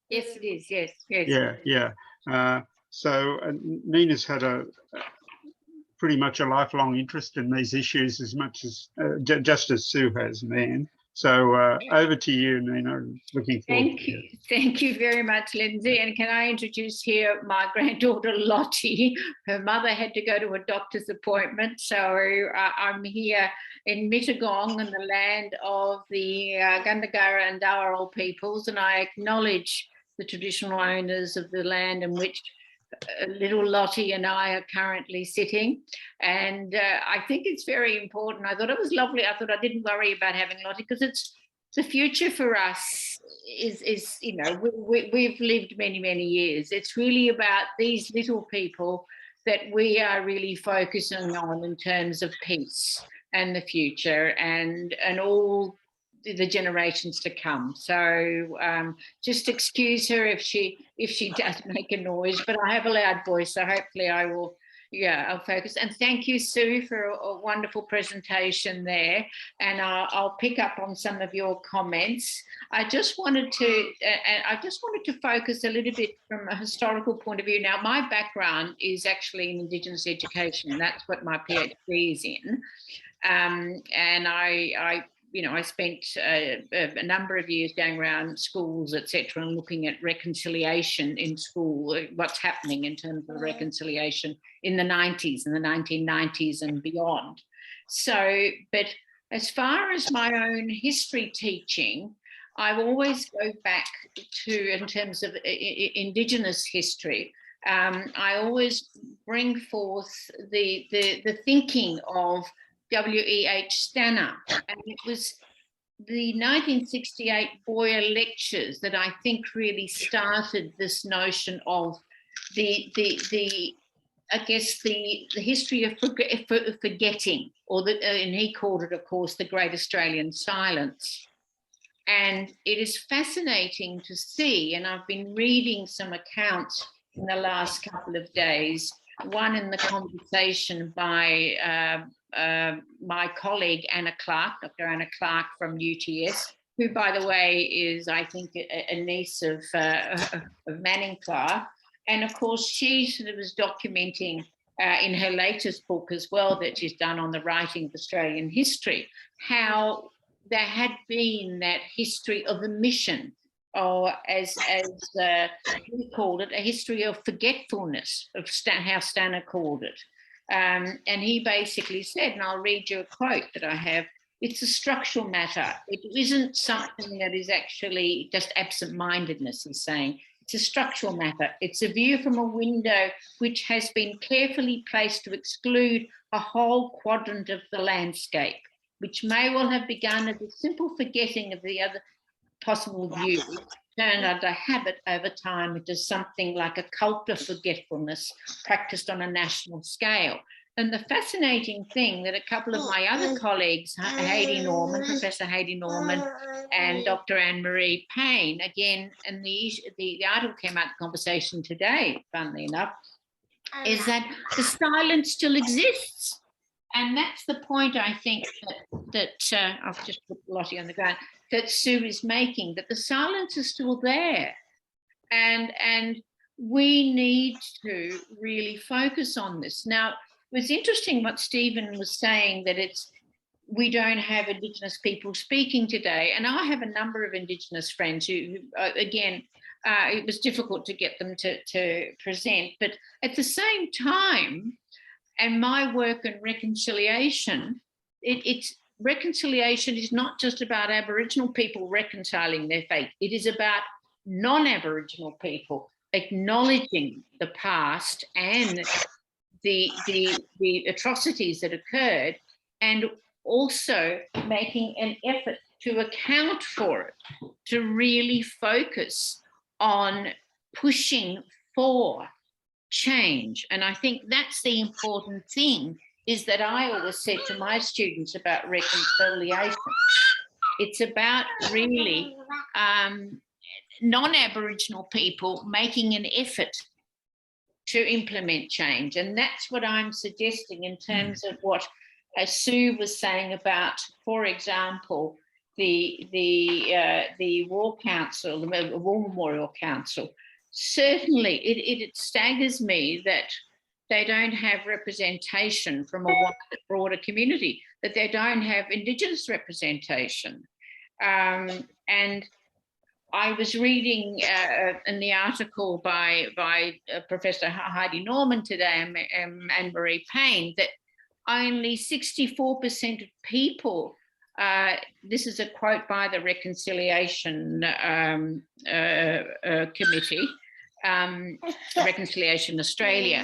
Yes, it is. Yes, yes. Yeah, yeah. So Nina's had a pretty much a lifelong interest in these issues as much as just as Sue has, man. So over to you, Nina. Looking forward to it. Thank you very much, Lindsay. And can I introduce here my granddaughter, Lottie? Her mother had to go to a doctor's appointment. So I'm here in Mittagong in the land of the Gundagara and Dawarl peoples. And I acknowledge the traditional owners of the land in which little Lottie and I are currently sitting. And I think it's very important. I thought it was lovely. I thought I didn't worry about having Lottie because it's the future for us is you know, we've lived many years. It's really about these little people that we are really focusing on in terms of peace and the future and all the generations to come. So just excuse her if she does make a noise, but I have a loud voice, so hopefully I will, yeah, I'll focus. And thank you, Sue, for a wonderful presentation there. And I'll pick up on some of your comments. I just wanted to focus a little bit from a historical point of view. Now, my background is actually in Indigenous education. That's what my PhD is in. And I spent a number of years going around schools, etc., and looking at reconciliation in school, what's happening in terms of reconciliation in the 90s and the 1990s and beyond. So, but as far as my own history teaching, I always go back to, in terms of Indigenous history, I always bring forth the thinking of W.E.H. Stanner, and it was the 1968 Boyer lectures that I think really started this notion of the history of forgetting, or and he called it, of course, the Great Australian Silence. And it is fascinating to see, and I've been reading some accounts in the last couple of days, one in the conversation by my colleague Anna Clark, Dr. Anna Clark from UTS, who, by the way, is, I think, a niece of Manning Clark. And of course, she sort of was documenting in her latest book as well that she's done on the writing of Australian history, how there had been that history of omission, or as he called it, a history of forgetfulness, of how Stanner called it. And he basically said, and I'll read you a quote that I have, it's a structural matter. It isn't something that is actually just absent-mindedness, he's saying. It's a structural matter. It's a view from a window which has been carefully placed to exclude a whole quadrant of the landscape, which may well have begun as a simple forgetting of the other possible view, turned under habit over time into something like a cult of forgetfulness practiced on a national scale. And the fascinating thing that a couple of my other colleagues, Hayley Norman, Professor Hayley Norman, and Dr. Anne-Marie Payne, again, and the article came out in the conversation today, funnily enough, is that the silence still exists. And that's the point, I think, that I've just put Lottie on the ground, that Sue is making, that the silence is still there. And we need to really focus on this. Now, it was interesting what Stephen was saying, that we don't have Indigenous people speaking today. And I have a number of Indigenous friends who again, it was difficult to get them to present. But at the same time, and my work in reconciliation, reconciliation is not just about Aboriginal people reconciling their fate. It is about non-Aboriginal people acknowledging the past and the atrocities that occurred, and also making an effort to account for it, to really focus on pushing for change. And I think that's the important thing, is that I always said to my students about reconciliation, it's about really non-Aboriginal people making an effort to implement change. And that's what I'm suggesting in terms of what Sue was saying about, for example, the War Council, the War Memorial Council. Certainly, it staggers me that they don't have representation from a broader community, that they don't have Indigenous representation. And I was reading in the article by Professor Heidi Norman today, and Anne-Marie Payne, that only 64% of people, this is a quote by the Reconciliation Committee, Reconciliation Australia,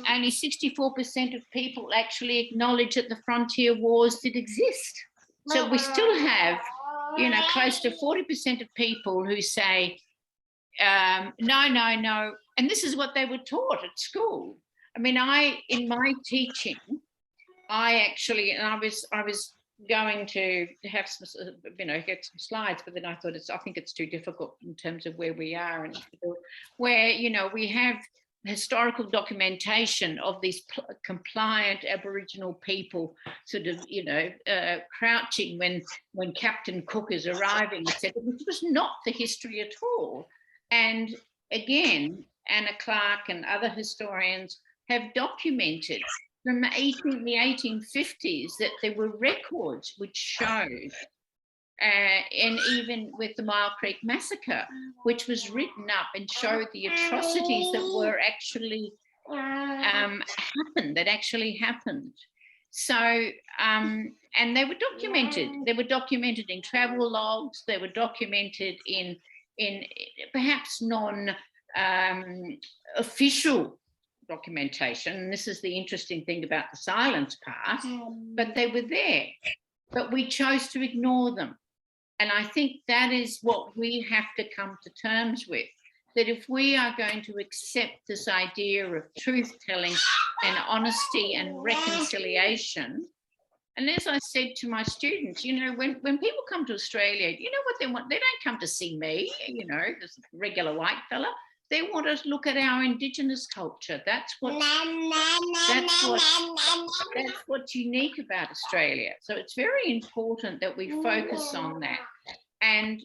only 64% of people actually acknowledge that the frontier wars did exist. So we still have, you know, close to 40% of people who say, no, no, no. And this is what they were taught at school. I mean, in my teaching, I actually, and I was going to have some, you know, get some slides, but then I thought I think it's too difficult in terms of where we are and where, you know, we have historical documentation of these compliant Aboriginal people sort of, you know, crouching when Captain Cook is arriving, etc., which was not the history at all. And again, Anna Clark and other historians have documented from the 1850s that there were records which showed, and even with the Mile Creek Massacre, which was written up and showed the atrocities that were actually happened. So, and they were documented. They were documented in travel logs. They were documented in perhaps non-official documentation. And this is the interesting thing about the silence part, but they were there, but we chose to ignore them. And I think that is what we have to come to terms with, that if we are going to accept this idea of truth-telling and honesty and reconciliation, and as I said to my students, you know, when people come to Australia, you know what they want? They don't come to see me, you know, this regular white fella. They want to look at our Indigenous culture. That's what's unique about Australia. So it's very important that we focus on that. And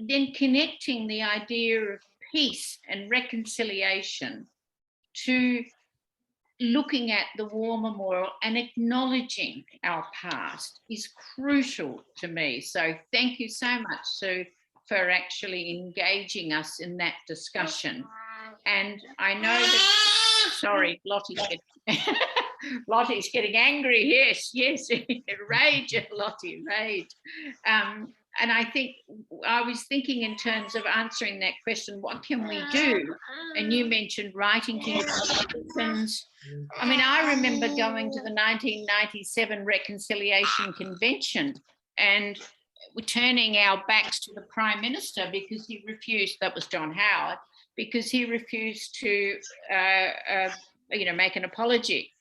then connecting the idea of peace and reconciliation to looking at the War Memorial and acknowledging our past is crucial to me. So thank you so much, Sue, for actually engaging us in that discussion. And I know that, sorry, Lottie's getting angry. Yes, rage, Lottie, rage. And I think I was thinking in terms of answering that question, what can we do? And you mentioned writing to your politicians. I mean, I remember going to the 1997 Reconciliation Convention and turning our backs to the Prime Minister because he refused, that was John Howard, because he refused to, you know, make an apology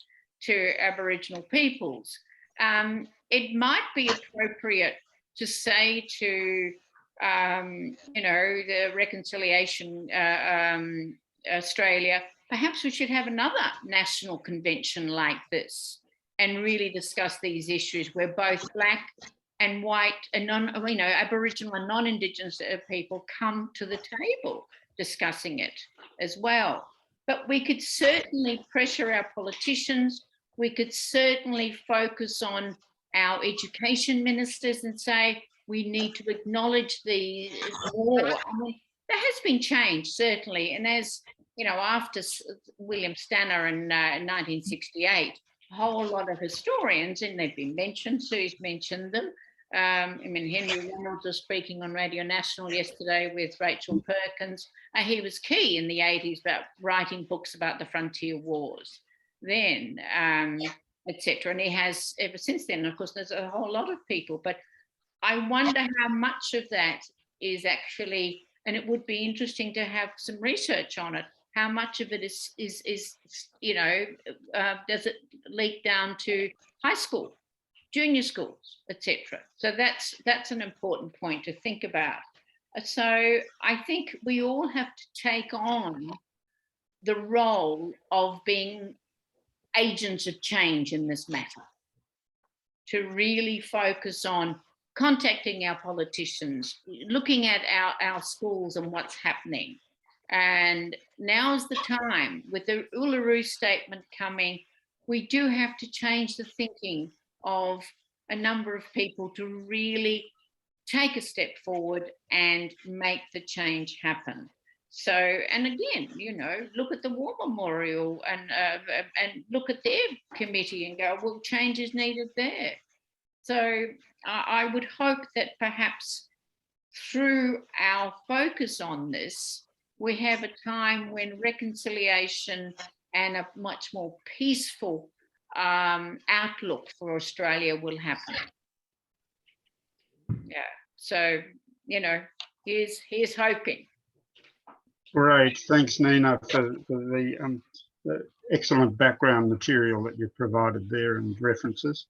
to Aboriginal peoples. It might be appropriate to say to, you know, the Reconciliation Australia, perhaps we should have another national convention like this and really discuss these issues where both Black and white and you know, Aboriginal and non-Indigenous people come to the table discussing it as well. But we could certainly pressure our politicians. We could certainly focus on our education ministers and say, we need to acknowledge the war. I mean, there has been change, certainly. And as, you know, after William Stanner in 1968, a whole lot of historians, and they've been mentioned, Sue's mentioned them. I mean, Henry Reynolds was speaking on Radio National yesterday with Rachel Perkins. He was key in the 80s about writing books about the frontier wars then, etc. And he has ever since then. Of course, there's a whole lot of people, but I wonder how much of that is actually, and it would be interesting to have some research on it, how much of it is you know, does it leak down to high school, junior schools, etc. So that's an important point to think about. So I think we all have to take on the role of being agents of change in this matter, to really focus on contacting our politicians, looking at our schools and what's happening. And now's the time, with the Uluru Statement coming, we do have to change the thinking of a number of people to really take a step forward and make the change happen. So, and again, you know, look at the War Memorial and look at their committee and go, well, change is needed there. So I would hope that perhaps through our focus on this, we have a time when reconciliation and a much more peaceful outlook for Australia will happen. Yeah, so, you know, here's hoping. Great, thanks Nina for the excellent background material that you've provided there and references.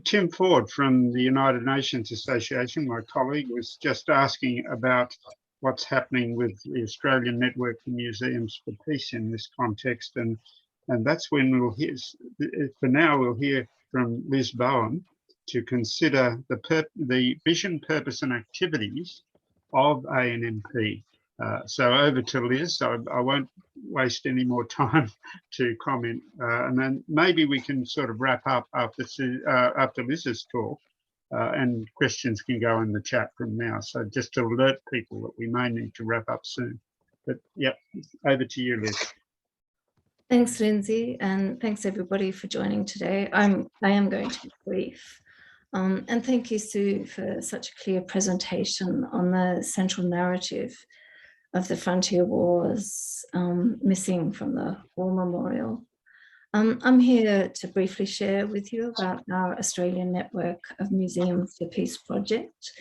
Tim Ford from the United Nations Association, my colleague, was just asking about what's happening with the Australian Network for Museums for Peace in this context, and that's when we'll hear, for now we'll hear from Liz Bowen to consider the vision, purpose and activities of ANMP. So over to Liz. I won't waste any more time to comment, and then maybe we can sort of wrap up after Liz's talk, and questions can go in the chat from now. So just to alert people that we may need to wrap up soon. But yeah, over to you, Liz. Thanks, Lindsay, and thanks everybody for joining today. I am going to be brief. And thank you, Sue, for such a clear presentation on the central narrative of the frontier wars missing from the War Memorial. I'm here to briefly share with you about our Australian Network of Museums for Peace project.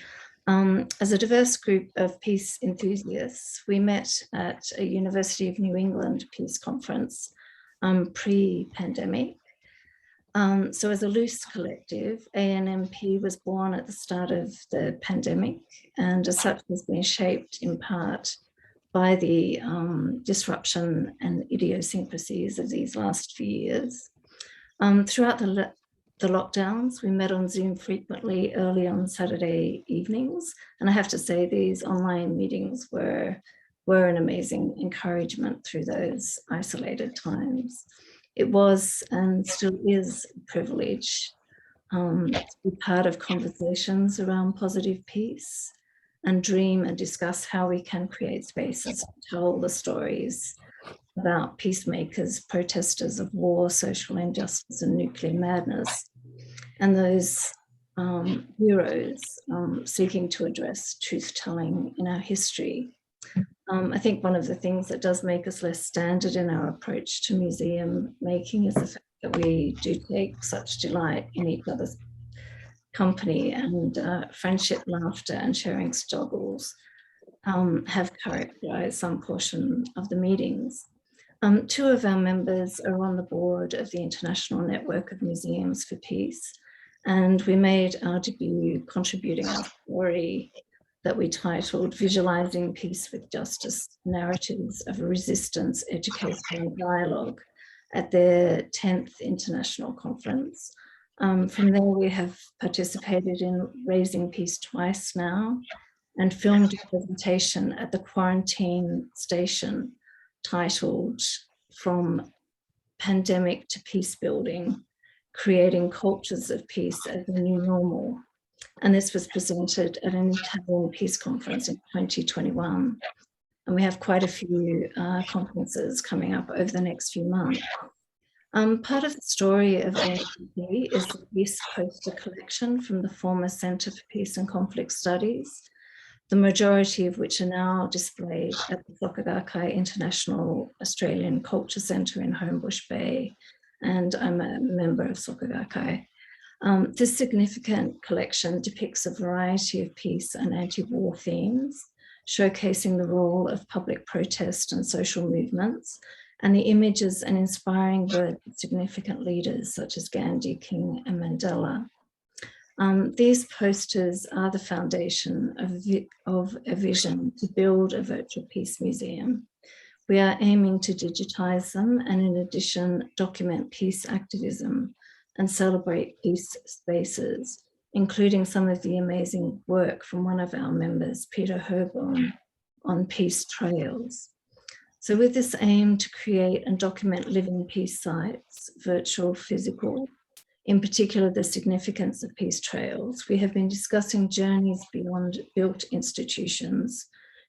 As a diverse group of peace enthusiasts, we met at a University of New England peace conference pre-pandemic. So as a loose collective, ANMP was born at the start of the pandemic, and as such has been shaped in part by the disruption and idiosyncrasies of these last few years. Throughout the lockdowns, we met on Zoom frequently early on Saturday evenings, and I have to say these online meetings were an amazing encouragement through those isolated times. It was and still is a privilege to be part of conversations around positive peace and dream and discuss how we can create spaces to tell the stories about peacemakers, protesters of war, social injustice and nuclear madness, and those heroes seeking to address truth-telling in our history. I think one of the things that does make us less standard in our approach to museum making is the fact that we do take such delight in each other's company, and friendship, laughter and sharing struggles have characterized some portion of the meetings. Two of our members are on the board of the International Network of Museums for Peace, and we made our debut contributing our story that we titled Visualizing Peace with Justice, Narratives of Resistance, Education and Dialogue at their 10th International Conference. From there, we have participated in Raising Peace twice now and filmed a presentation at the Quarantine Station titled From Pandemic to Peace Building, Creating Cultures of Peace as a New Normal. And this was presented at an Italian peace conference in 2021. And we have quite a few conferences coming up over the next few months. Part of the story of ANMP is the Peace poster collection from the former Centre for Peace and Conflict Studies, the majority of which are now displayed at the Whakagakai International Australian Culture Centre in Homebush Bay, and I'm a member of Whakagakai. This significant collection depicts a variety of peace and anti-war themes, showcasing the role of public protest and social movements, and the images and inspiring words of significant leaders such as Gandhi, King, and Mandela. These posters are the foundation of a vision to build a virtual peace museum. We are aiming to digitize them and in addition, document peace activism and celebrate peace spaces, including some of the amazing work from one of our members, Peter Herborn, on peace trails. So with this aim to create and document living peace sites, virtual, physical, in particular the significance of peace trails, we have been discussing journeys beyond built institutions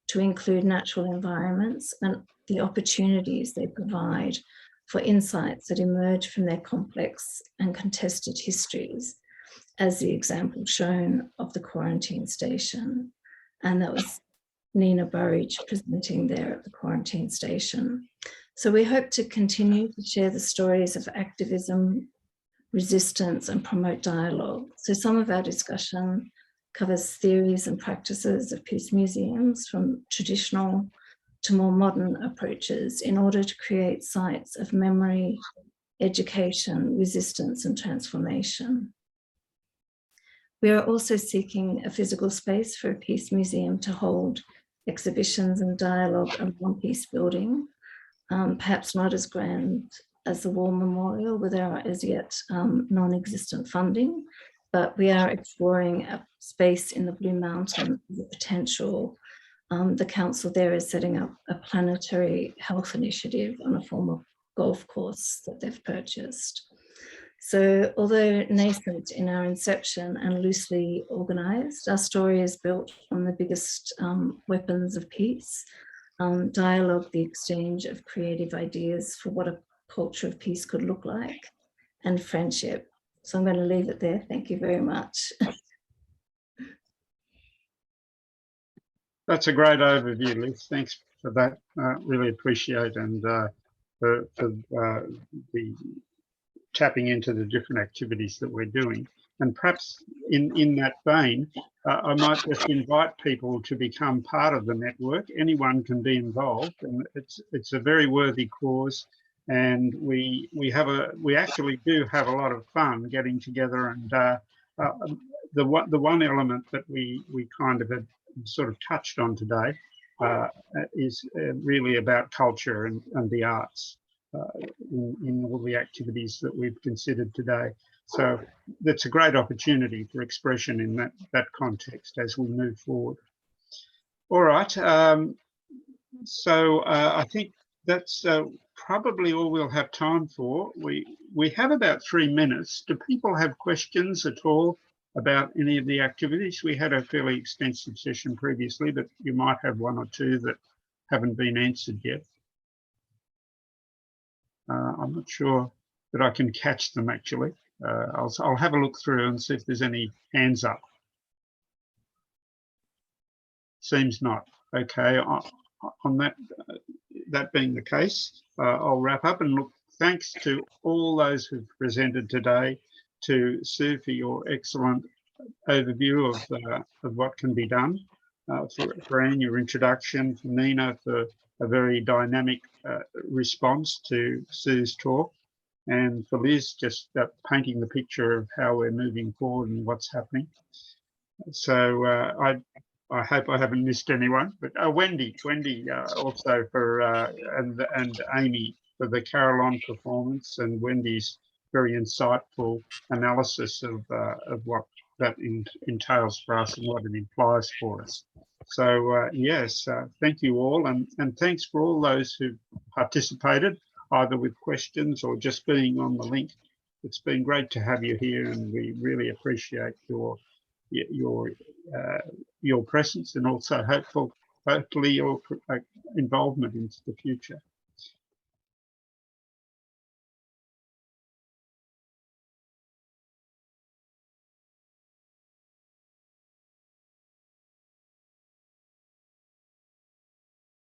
to include natural environments and the opportunities they provide for insights that emerge from their complex and contested histories, as the example shown of the Quarantine Station. And that was Nina Burridge presenting there at the quarantine station. So we hope to continue to share the stories of activism, resistance, and promote dialogue. So some of our discussion covers theories and practices of peace museums, from traditional to more modern approaches, in order to create sites of memory, education, resistance, and transformation. We are also seeking a physical space for a peace museum to hold exhibitions and dialogue around peace building, perhaps not as grand as the War Memorial with our as yet non-existent funding, but we are exploring a space in the Blue Mountain as a potential. The council there is setting up a planetary health initiative on a former golf course that they've purchased. So although nascent in our inception and loosely organised, our story is built on the biggest weapons of peace, dialogue, the exchange of creative ideas for what a culture of peace could look like, and friendship. So I'm going to leave it there. Thank you very much. That's a great overview, Liz. Thanks for that. Really appreciate, and for the tapping into the different activities that we're doing. And perhaps in that vein, I might just invite people to become part of the network. Anyone can be involved, and it's a very worthy cause. And we actually do have a lot of fun getting together. And the one element that we kind of had sort of touched on today is really about culture and the arts in all the activities that we've considered today. So that's a great opportunity for expression in that context as we move forward. All right. So I think that's probably all we'll have time for. We have about 3 minutes. Do people have questions at all about any of the activities? We had a fairly extensive session previously, but you might have one or two that haven't been answered yet. I'm not sure that I can catch them actually. I'll have a look through and see if there's any hands up. Seems not. Okay, on that being the case, I'll wrap up and look. Thanks to all those who've presented today, to Sue for your excellent overview of what can be done, for Anne, your introduction, for Nina for a very dynamic response to Sue's talk, and for Liz just painting the picture of how we're moving forward and what's happening. So I hope I haven't missed anyone, but Wendy also for and Amy for the Carillion performance, and Wendy's very insightful analysis of what that entails for us and what it implies for us. So yes, thank you all, and thanks for all those who participated, either with questions or just being on the link. It's been great to have you here, and we really appreciate your presence, and also hopefully your involvement into the future.